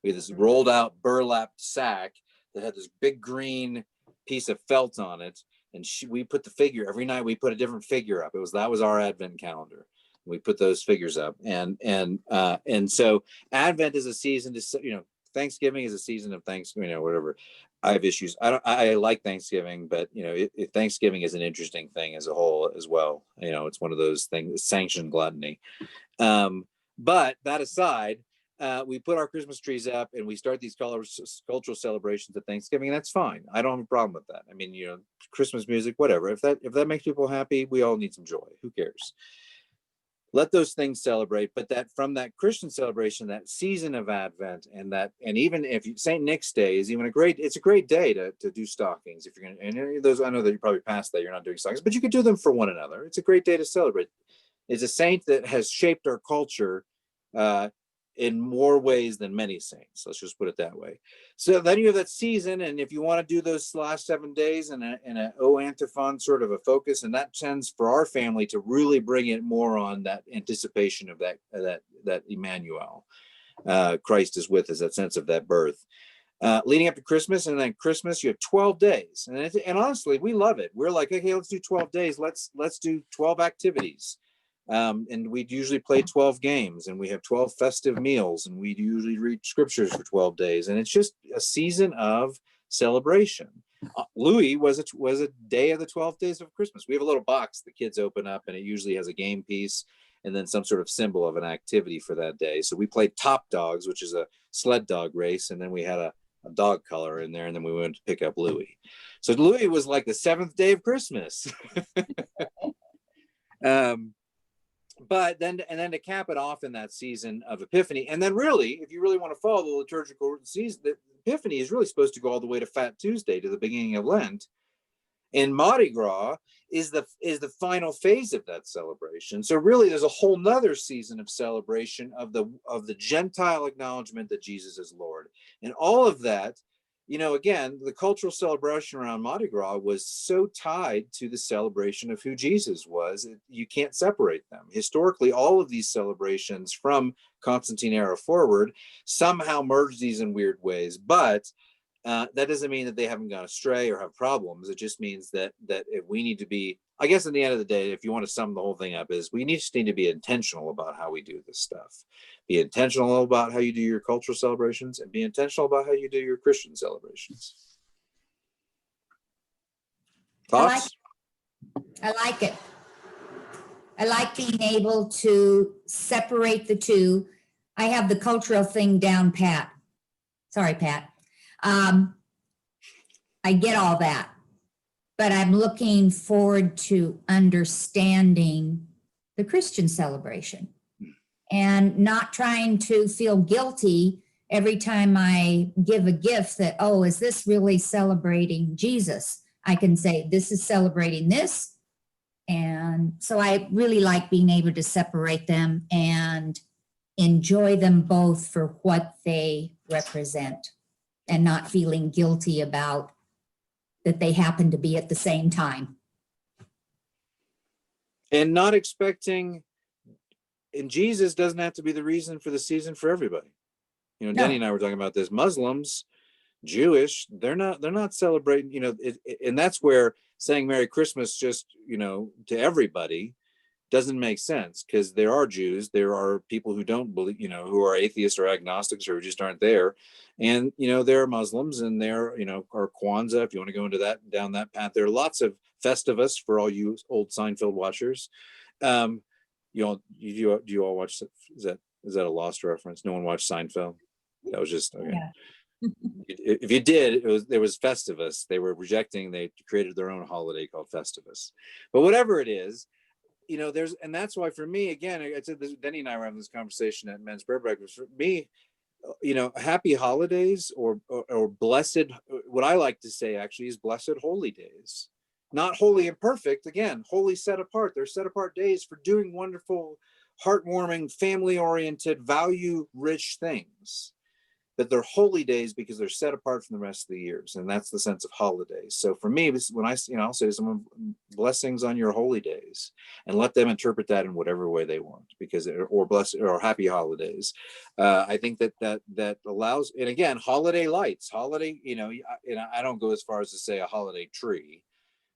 We had this rolled out burlap sack that had this big green piece of felt on it. And we put the figure, every night we put a different figure up. That was our Advent calendar. We put those figures up. And so Advent is a season to, Thanksgiving is a season of Thanksgiving, whatever. I have issues. I like Thanksgiving, but Thanksgiving is an interesting thing as a whole as well. It's one of those things, sanctioned gluttony. But that aside, we put our Christmas trees up and we start these cultural celebrations at Thanksgiving, and that's fine. I don't have a problem with that. I mean, Christmas music, whatever. If that makes people happy, we all need some joy. Who cares? Let those things celebrate, but that from that Christian celebration, that season of Advent, and even if St. Nick's Day is it's a great day to do stockings. If you're going to, and those, I know that you probably passed that, you're not doing stockings, but you could do them for one another. It's a great day to celebrate. It's a saint that has shaped our culture in more ways than many saints. Let's just put it that way. So then you have that season, and if you want to do those last 7 days in a antiphon sort of a focus, and that tends for our family to really bring it more on that anticipation of that Emmanuel, Christ is with us, that sense of that birth. Leading up to Christmas, and then Christmas, you have 12 days, and honestly, we love it. We're like, okay, let's do 12 days. Let's do 12 activities. And we'd usually play 12 games, and we have 12 festive meals, and we'd usually read scriptures for 12 days. And it's just a season of celebration. Louis was a day of the 12 days of Christmas. We have a little box the kids open up, and it usually has a game piece and then some sort of symbol of an activity for that day. So we played Top Dogs, which is a sled dog race. And then we had a dog color in there, and then we went to pick up Louis. So Louis was like the 7th day of Christmas. But then to cap it off in that season of Epiphany, and then really, if you really want to follow the liturgical season, the Epiphany is really supposed to go all the way to Fat Tuesday, to the beginning of Lent. And Mardi Gras is the final phase of that celebration. So really, there's a whole nother season of celebration of the Gentile acknowledgement that Jesus is Lord, and all of that. Again, the cultural celebration around Mardi Gras was so tied to the celebration of who Jesus was. You can't separate them. Historically, all of these celebrations from Constantine era forward somehow merge these in weird ways. But that doesn't mean that they haven't gone astray or have problems. It just means that if we need to be I guess at the end of the day, if you want to sum the whole thing up, is we just need to be intentional about how we do this stuff. Be intentional about how you do your cultural celebrations, and be intentional about how you do your Christian celebrations. Thoughts? I like it. I like being able to separate the two. I have the cultural thing down pat. Sorry, Pat. I get all that, but I'm looking forward to understanding the Christian celebration and not trying to feel guilty every time I give a gift that, oh, is this really celebrating Jesus? I can say, this is celebrating this. And so I really like being able to separate them and enjoy them both for what they represent and not feeling guilty about that they happen to be at the same time. And not expecting, and Jesus doesn't have to be the reason for the season for everybody. You know, No. Denny and I were talking about this. Muslims, Jewish, they're not celebrating, you know, and that's where saying Merry Christmas just, you know, to everybody doesn't make sense, because there are Jews, there are people who don't believe, you know, who are atheists or agnostics or just aren't there. And, you know, there are Muslims, and there, you know, are Kwanzaa, if you want to go into that, down that path. There are lots of Festivus for all you old Seinfeld watchers. You know, do you all watch, is that a Lost reference? No one watched Seinfeld? That was just, okay. Yeah. If you did, there was Festivus. They were rejecting, they created their own holiday called Festivus. But whatever it is, you know, and that's why for me, again, I said this, Denny and I were having this conversation at Men's Prayer Breakfast. For me, you know, happy holidays or blessed, what I like to say actually is blessed holy days. Not holy and perfect, again, holy set apart. They're set apart days for doing wonderful, heartwarming, family-oriented, value-rich things. That they're holy days because they're set apart from the rest of the years, and that's the sense of holidays. So for me, when I, you know, I'll say to someone, blessings on your holy days, and let them interpret that in whatever way they want, because or blessed or happy holidays. I think that allows, and again, holiday lights, holiday, you know, and I don't go as far as to say a holiday tree,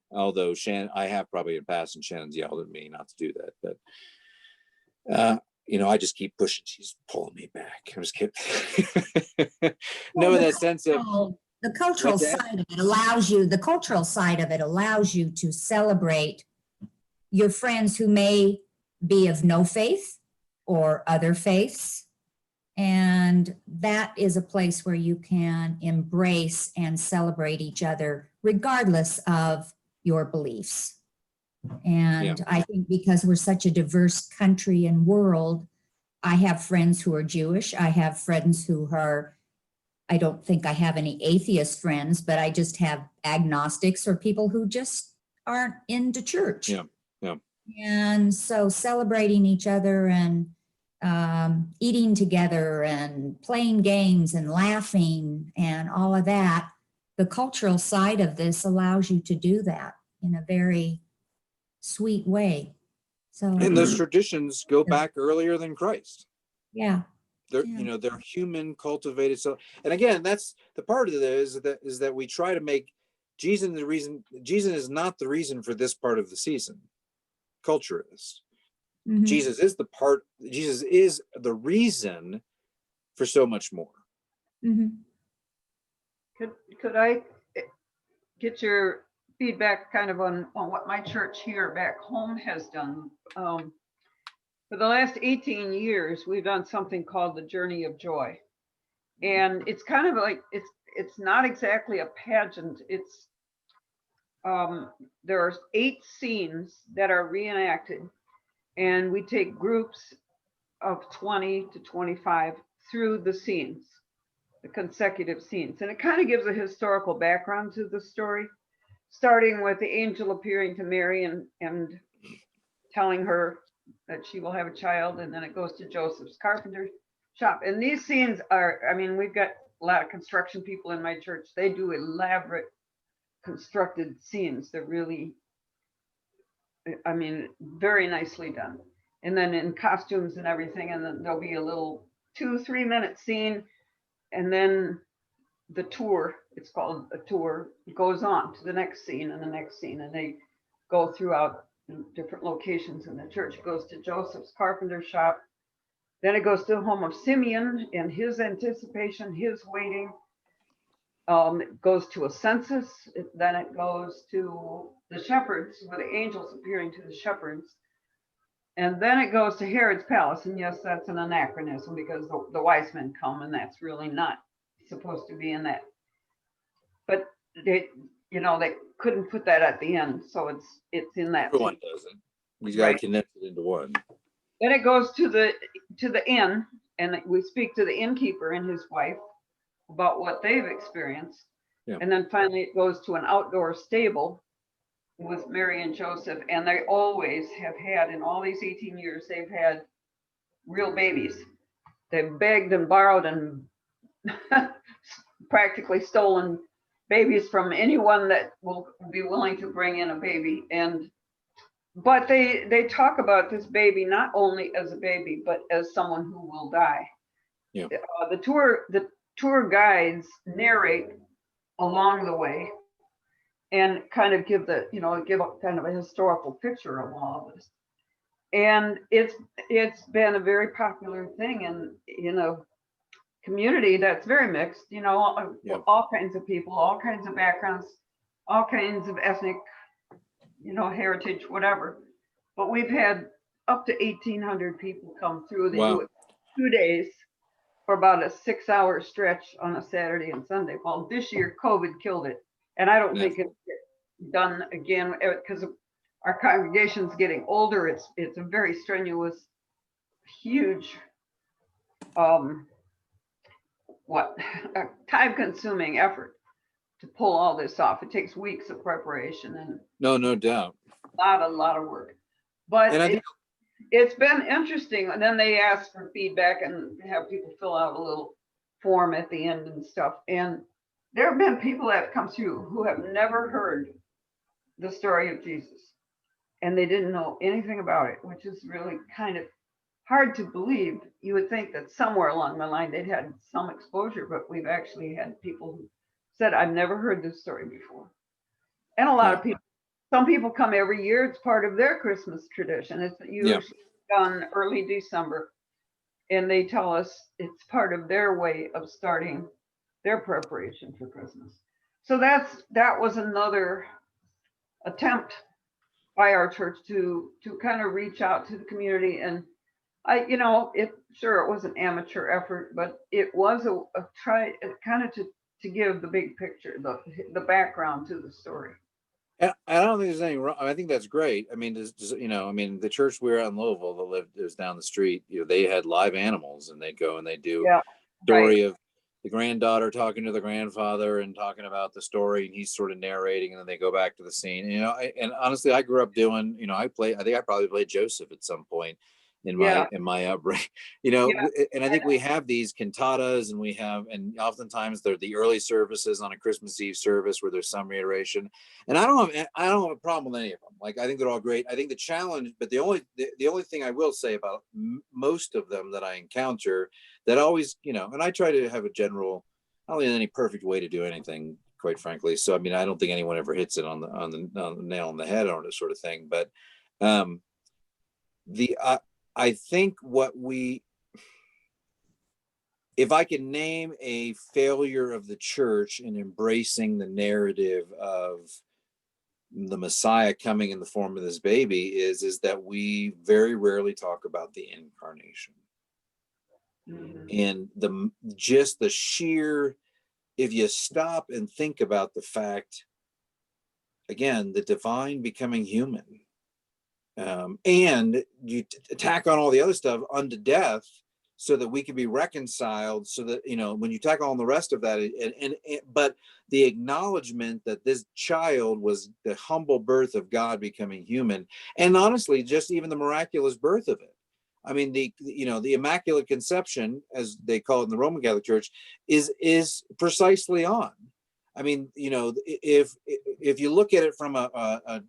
although I have probably in the past, and Shannon's yelled at me not to do that, but. You know, I just keep pushing. She's pulling me back. I'm just kidding. No, that sense of the cultural side of it allows you, the cultural side of it allows you to celebrate your friends who may be of no faith or other faiths. And that is a place where you can embrace and celebrate each other regardless of your beliefs. And yeah. I think because we're such a diverse country and world, I have friends who are Jewish. I have friends who are, I don't think I have any atheist friends, but I just have agnostics or people who just aren't into church. Yeah, yeah. And so celebrating each other and eating together and playing games and laughing and all of that, the cultural side of this allows you to do that in a very sweet way. So, and those traditions go back earlier than Christ. Yeah. They're, you know, they're human cultivated. So, and again, that's the part of it is that we try to make Jesus the reason. Jesus is not the reason for this part of the season. Culture is. Mm-hmm. Jesus is the reason for so much more. Mm-hmm. Could I get your feedback kind of on what my church here back home has done? For the last 18 years, we've done something called the Journey of Joy. And it's kind of like, it's not exactly a pageant. It's, there are 8 scenes that are reenacted, and we take groups of 20 to 25 through the scenes, the consecutive scenes. And it kind of gives a historical background to the story, starting with the angel appearing to Mary and telling her that she will have a child, and then it goes to Joseph's carpenter shop. And these scenes are, I mean, we've got a lot of construction people in my church. They do elaborate constructed scenes. They're really, I mean, very nicely done. And then in costumes and everything, and then there'll be a little 2-3 minute scene, and then the tour, it's called a tour, goes on to the next scene and the next scene, and they go throughout different locations in the church. It goes to Joseph's carpenter shop. Then it goes to the home of Simeon and his anticipation, his waiting. It goes to a census. Then it goes to the shepherds, with the angels appearing to the shepherds. And then it goes to Herod's palace. And yes, that's an anachronism because the wise men come, and that's really not supposed to be in that. But they couldn't put that at the end. So it's in that. Everyone does it. You got to condense it into one. Then it goes to the inn, and we speak to the innkeeper and his wife about what they've experienced. Yeah. And then finally it goes to an outdoor stable with Mary and Joseph, and they always have had, in all these 18 years, they've had real babies. They've begged and borrowed and practically stolen babies from anyone that will be willing to bring in a baby. But they talk about this baby not only as a baby, but as someone who will die. Yeah. The tour guides narrate along the way and kind of give kind of a historical picture of all of this. And it's been a very popular thing in a community that's very mixed, all kinds of people, all kinds of backgrounds, all kinds of ethnic, heritage, whatever. But we've had up to 1,800 people come through. They do it 2 days for about a 6-hour stretch on a Saturday and Sunday. Well, this year COVID killed it, and I don't think it's done again because our congregation's getting older. It's a very strenuous, huge, time-consuming effort to pull all this off. It takes weeks of preparation and no doubt, a lot of work. But it's been interesting. And then they ask for feedback and have people fill out a little form at the end and stuff. And there have been people that have come through who have never heard the story of Jesus, and they didn't know anything about it, which is really kind of hard to believe. You would think that somewhere along the line they'd had some exposure, but we've actually had people who said, I've never heard this story before. And a lot of people, some people come every year. It's part of their Christmas tradition. It's usually done early December. And they tell us it's part of their way of starting their preparation for Christmas. So that was another attempt by our church to kind of reach out to the community. And it was an amateur effort, but it was a try kind of to give the big picture, the background to the story. I don't think there's anything wrong. I think that's great. I mean, the church we were at in Louisville that lived is down the street. They had live animals, and they go and they do story of the granddaughter talking to the grandfather and talking about the story, and he's sort of narrating, and then they go back to the scene. And honestly, I grew up doing. I think I probably played Joseph at some point in my upbringing, and I think we have these cantatas, and oftentimes they're the early services on a Christmas Eve service where there's some reiteration, and I don't have a problem with any of them. Like, I think they're all great. I think the challenge, but the only thing I will say about most of them that I encounter that always, and I try to have a general, I don't think there's any perfect way to do anything, quite frankly. So, I mean, I don't think anyone ever hits it on the nail on the head on this sort of thing, but I think if I can name a failure of the church in embracing the narrative of the Messiah coming in the form of this baby is that we very rarely talk about the incarnation. And the sheer, if you stop and think about the fact, again, the divine becoming human, and you tack on all the other stuff unto death so that we can be reconciled, so that when you tack on the rest of that, but the acknowledgement that this child was the humble birth of God becoming human, and honestly just even the miraculous birth of it. I mean, the Immaculate Conception, as they call it in the Roman Catholic Church, is precisely on. I mean, if you look at it from a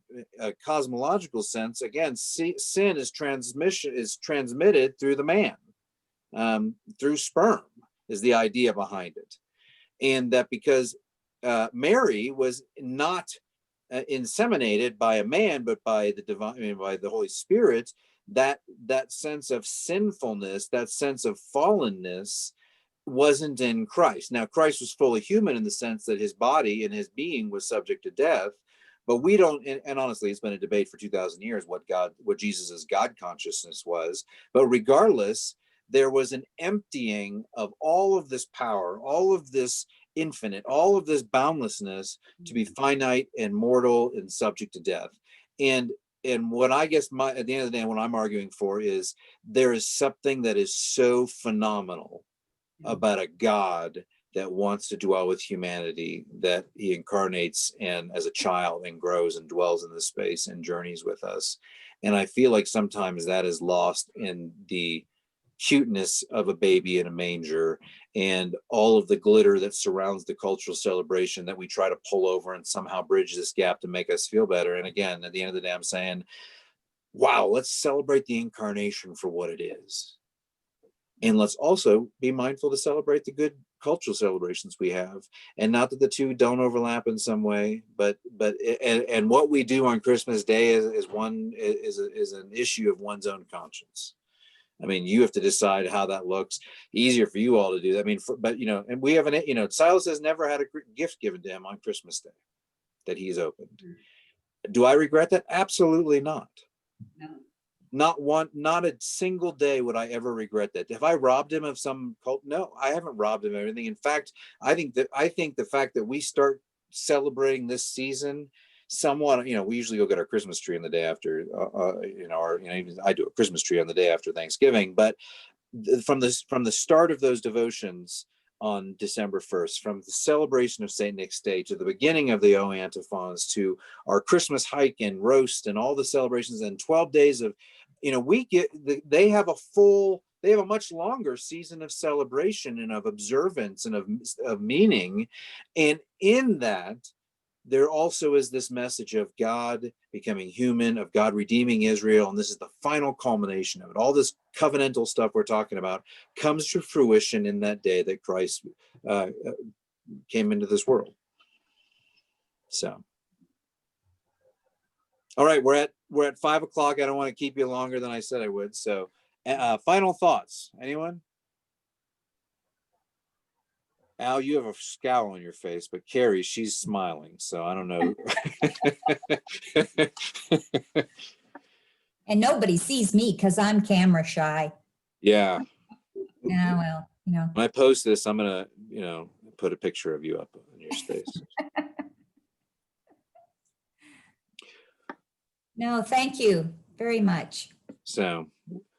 cosmological sense, again, sin is transmitted through the man, through sperm is the idea behind it, and that because Mary was not inseminated by a man, but by the divine, I mean, by the Holy Spirit, that sense of sinfulness, that sense of fallenness wasn't in Christ. Now, Christ was fully human in the sense that his body and his being was subject to death, but we don't, and honestly, it's been a debate for 2,000 years what Jesus's God consciousness was. But regardless, there was an emptying of all of this power, all of this infinite, all of this boundlessness to be finite and mortal and subject to death. And what I guess at the end of the day, what I'm arguing for is there is something that is so phenomenal about a God that wants to dwell with humanity, that he incarnates and as a child and grows and dwells in this space and journeys with us. And I feel like sometimes that is lost in the cuteness of a baby in a manger and all of the glitter that surrounds the cultural celebration that we try to pull over and somehow bridge this gap to make us feel better. And again, at the end of the day, I'm saying, wow, let's celebrate the incarnation for what it is. And let's also be mindful to celebrate the good cultural celebrations we have, and not that the two don't overlap in some way, but and what we do on Christmas Day is an issue of one's own conscience. I mean, you have to decide how that looks. Easier for you all to do that. I mean, but and we haven't. Silas has never had a gift given to him on Christmas Day that he's opened. Do I regret that? Absolutely not. No. Not a single day would I ever regret that. Have I robbed him of some cult? No, I haven't robbed him of anything. In fact, I think the fact that we start celebrating this season somewhat, we usually go get our Christmas tree on the day after, even I do a Christmas tree on the day after Thanksgiving. But from the start of those devotions on December 1st, from the celebration of St. Nick's Day to the beginning of the O Antiphons to our Christmas hike and roast and all the celebrations and 12 days of, they have a much longer season of celebration and of observance and of meaning. And in that, there also is this message of God becoming human, of God redeeming Israel. And this is the final culmination of it. All this covenantal stuff we're talking about comes to fruition in that day that Christ came into this world. So, all right, we're at 5 o'clock. I don't want to keep you longer than I said I would. So, final thoughts, anyone? Al, you have a scowl on your face, but Carrie, she's smiling, so I don't know. And nobody sees me because I'm camera shy. Yeah. Yeah, well, When I post this, I'm gonna, put a picture of you up on your space. No, thank you very much. So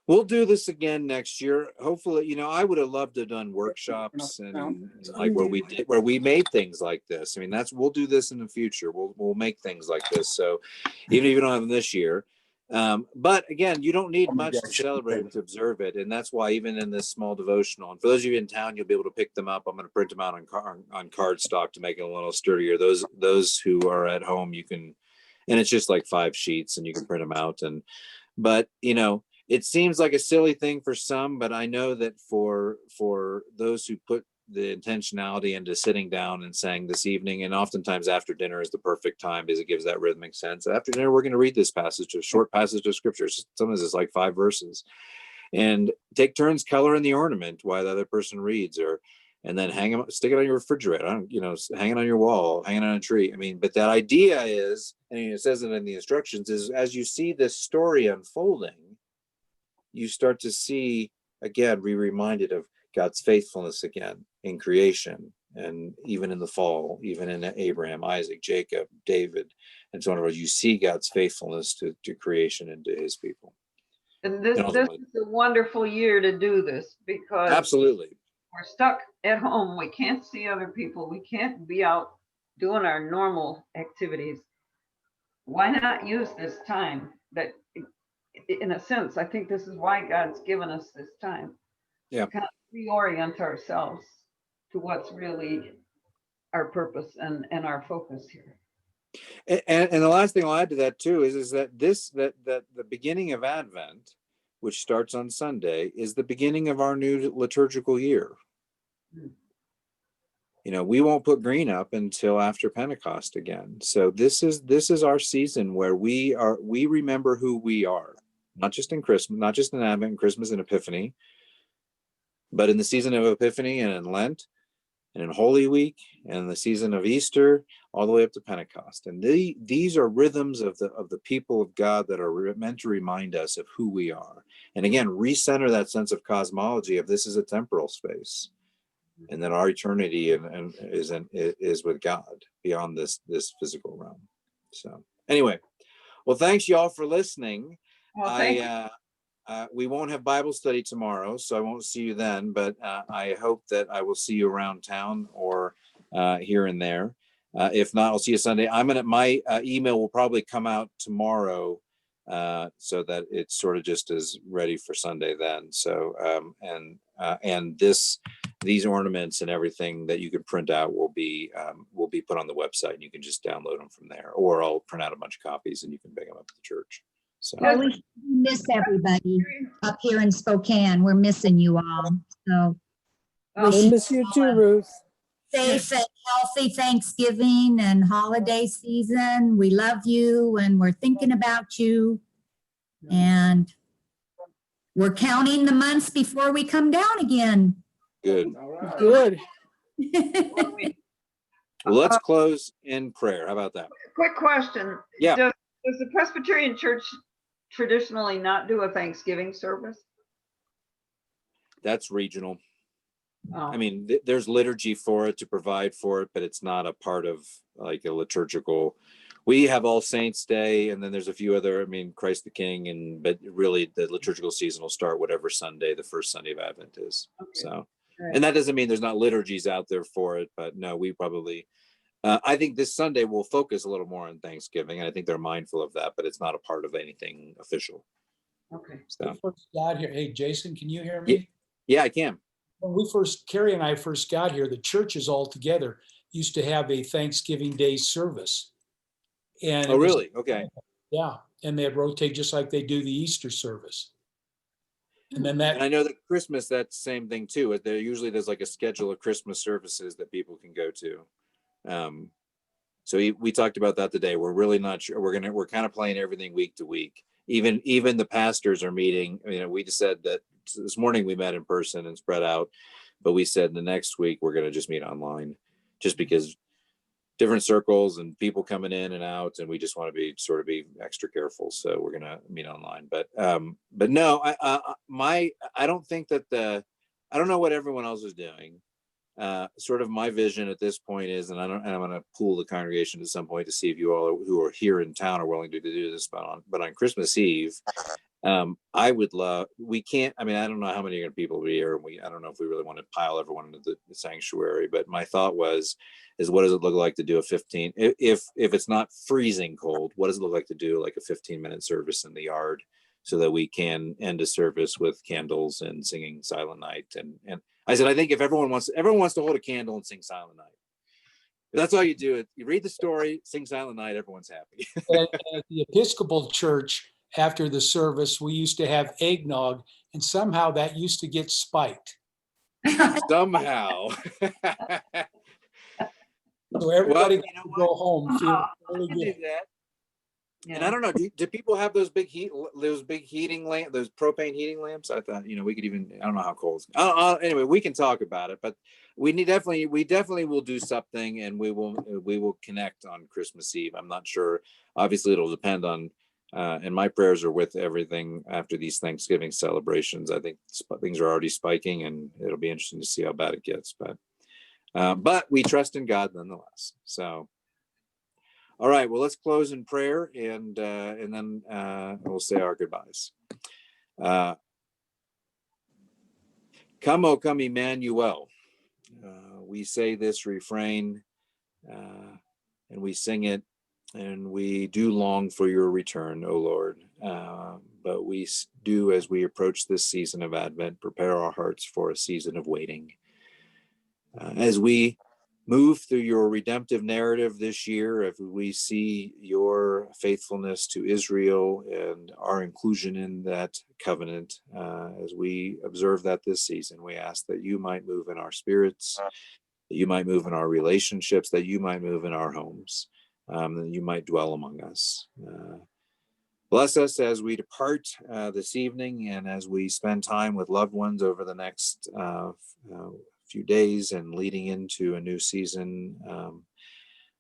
we'll do this again next year. Hopefully, I would have loved to have done workshops and like where we made things like this. I mean, we'll do this in the future. We'll make things like this. So even if you don't have them this year, but again, you don't need much to celebrate to observe it. And that's why even in this small devotional, and for those of you in town, you'll be able to pick them up. I'm going to print them out on cardstock to make it a little sturdier. Those who are at home, you can, and it's just like 5 sheets and you can print them out. But it seems like a silly thing for some, but I know that for those who put the intentionality into sitting down and saying this evening, and oftentimes after dinner is the perfect time because it gives that rhythmic sense. After dinner, we're going to read this short passage of scripture. Sometimes it's like 5 verses, and take turns coloring the ornament while the other person reads, and then stick it on your refrigerator, hang it on your wall, hang it on a tree. I mean, but that idea is, and it says it in the instructions, is as you see this story unfolding, you start to see, again, be reminded of God's faithfulness again in creation, and even in the fall, even in Abraham, Isaac, Jacob, David, and so on. You see God's faithfulness to creation and to his people. And this is a wonderful year to do this, because absolutely, we're stuck at home. We can't see other people. We can't be out doing our normal activities. Why not use this time? That, in a sense, I think this is why God's given us this time. Yeah. To kind of reorient ourselves to what's really our purpose and our focus here. And the last thing I'll add to that too is that the beginning of Advent, which starts on Sunday, is the beginning of our new liturgical year. we won't put green up until after Pentecost again. So this is our season where we remember who we are, not just in Christmas, not just in Advent, Christmas, and Epiphany, but in the season of Epiphany and in Lent and in Holy Week and the season of Easter, all the way up to Pentecost. And these are rhythms of the people of God that are meant to remind us of who we are. And again, recenter that sense of cosmology of this is a temporal space, and that our eternity is with God beyond this physical realm. So anyway, well, thanks y'all for listening. Well, thank you. We won't have Bible study tomorrow, so I won't see you then, but I hope that I will see you around town or here and there. If not, I'll see you Sunday. My email will probably come out tomorrow, so that it's sort of just as ready for Sunday then. So, and these ornaments and everything that you can print out will be put on the website, and you can just download them from there, or I'll print out a bunch of copies and you can bring them up to the church. So Well, we miss everybody up here in Spokane. We're missing you all. So Well, wish We miss you too, Ruth. safe and healthy Thanksgiving and holiday season. We love you and we're thinking about you. And we're counting the months before we come down again. good. Good. Well, let's close in prayer. How about that? Quick question. Yeah. Does the Presbyterian Church traditionally not do a Thanksgiving service? That's regional. Oh, I mean, there's liturgy for it to provide for it, but it's not a part of like a liturgical. We have All Saints Day, and then there's a few other, I mean, Christ the King, but really the liturgical season will start whatever Sunday, the first Sunday of Advent is. okay. So, Right. and that doesn't mean there's not liturgies out there for it, but no, we probably, I think this Sunday will focus a little more on Thanksgiving, and I think they're mindful of that, but it's not a part of anything official. Okay. So, We first got here. Hey, Jason, can you hear me? yeah, I can. When Carrie and I first got here, the churches all together used to have a Thanksgiving Day service. And Oh, really? Okay. Yeah. And they'd rotate just like they do the Easter service. And then And I know that Christmas, that's the same thing too. There's like a schedule of Christmas services that people can go to. So we talked about that today. We're really not sure. We're kind of playing everything week to week. Even the pastors are meeting. We just said that this morning we met in person and spread out, but we said the next week we're going to just meet online, just because different circles and people coming in and out, and we just want to be extra careful. So we're going to meet online. But no, I don't think that I don't know what everyone else is doing. Sort of my vision at this point is, and I'm going to pool the congregation at some point to see if you all who are here in town are willing to do this. But on Christmas Eve, I would love. We can't. I mean, I don't know how many people will be here, and I don't know if we really want to pile everyone into the sanctuary. But my thought is what does it look like to do a 15? If it's not freezing cold, what does it look like to do like a 15-minute service in the yard, so that we can end a service with candles and singing Silent Night. And I said, I think if everyone wants to hold a candle and sing Silent Night. That's all you do. You read the story, sing Silent Night, everyone's happy. and at the Episcopal Church, after the service, we used to have eggnog, and somehow that used to get spiked. Somehow. So everybody Well, could go home feeling really I can do good. that. Yeah. And I don't know, do people have those big heating lamps, those propane heating lamps? I thought, we could even, I don't know how cold. Anyway, we can talk about it, but we definitely will do something, and we will connect on Christmas Eve. I'm not sure. Obviously it'll depend on, and my prayers are with everything after these Thanksgiving celebrations. I think things are already spiking, and it'll be interesting to see how bad it gets, but we trust in God nonetheless. So, all right, well, let's close in prayer, and then we'll say our goodbyes. Come, O come, Emmanuel. We say this refrain, and we sing it, and we do long for your return, O Lord. But we do, as we approach this season of Advent, prepare our hearts for a season of waiting. As we move through your redemptive narrative this year, if we see your faithfulness to Israel and our inclusion in that covenant, as we observe that this season, we ask that you might move in our spirits, that you might move in our relationships, that you might move in our homes, that you might dwell among us. Bless us as we depart this evening and as we spend time with loved ones over the next few days and leading into a new season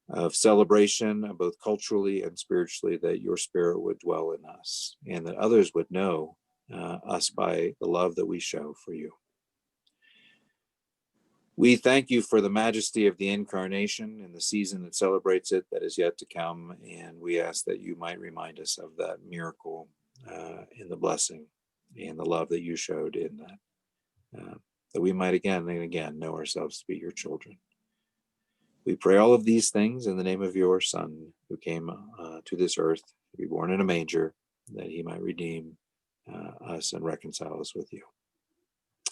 of celebration, both culturally and spiritually, that your spirit would dwell in us and that others would know us by the love that we show for you. We thank you for the majesty of the incarnation and the season that celebrates it that is yet to come. And we ask that you might remind us of that miracle in the blessing and the love that you showed in that, that we might again and again know ourselves to be your children. We pray all of these things in the name of your Son, who came to this earth to be born in a manger, that he might redeem us and reconcile us with you.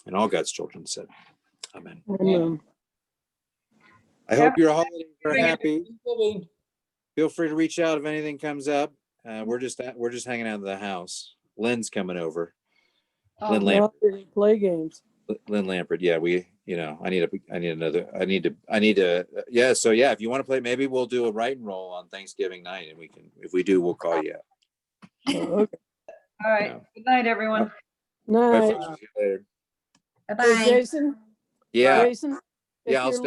And all God's children said, Amen. Amen. I hope your holidays are Yeah. happy. Feel free to reach out if anything comes up. We're just hanging out of the house. Lynn's coming over. Lynn Oh, Lampert. Now they play games. Lynn Lampert. Yeah, yeah. So yeah, if you want to play, maybe we'll do a write and roll on Thanksgiving night, and if we do, we'll call you out. Okay. all right. Yeah. Good night, everyone. Bye, Night. folks. See you later. Bye-bye. Hey, Jason. Yeah, Jason. yeah. if I'll you're stay.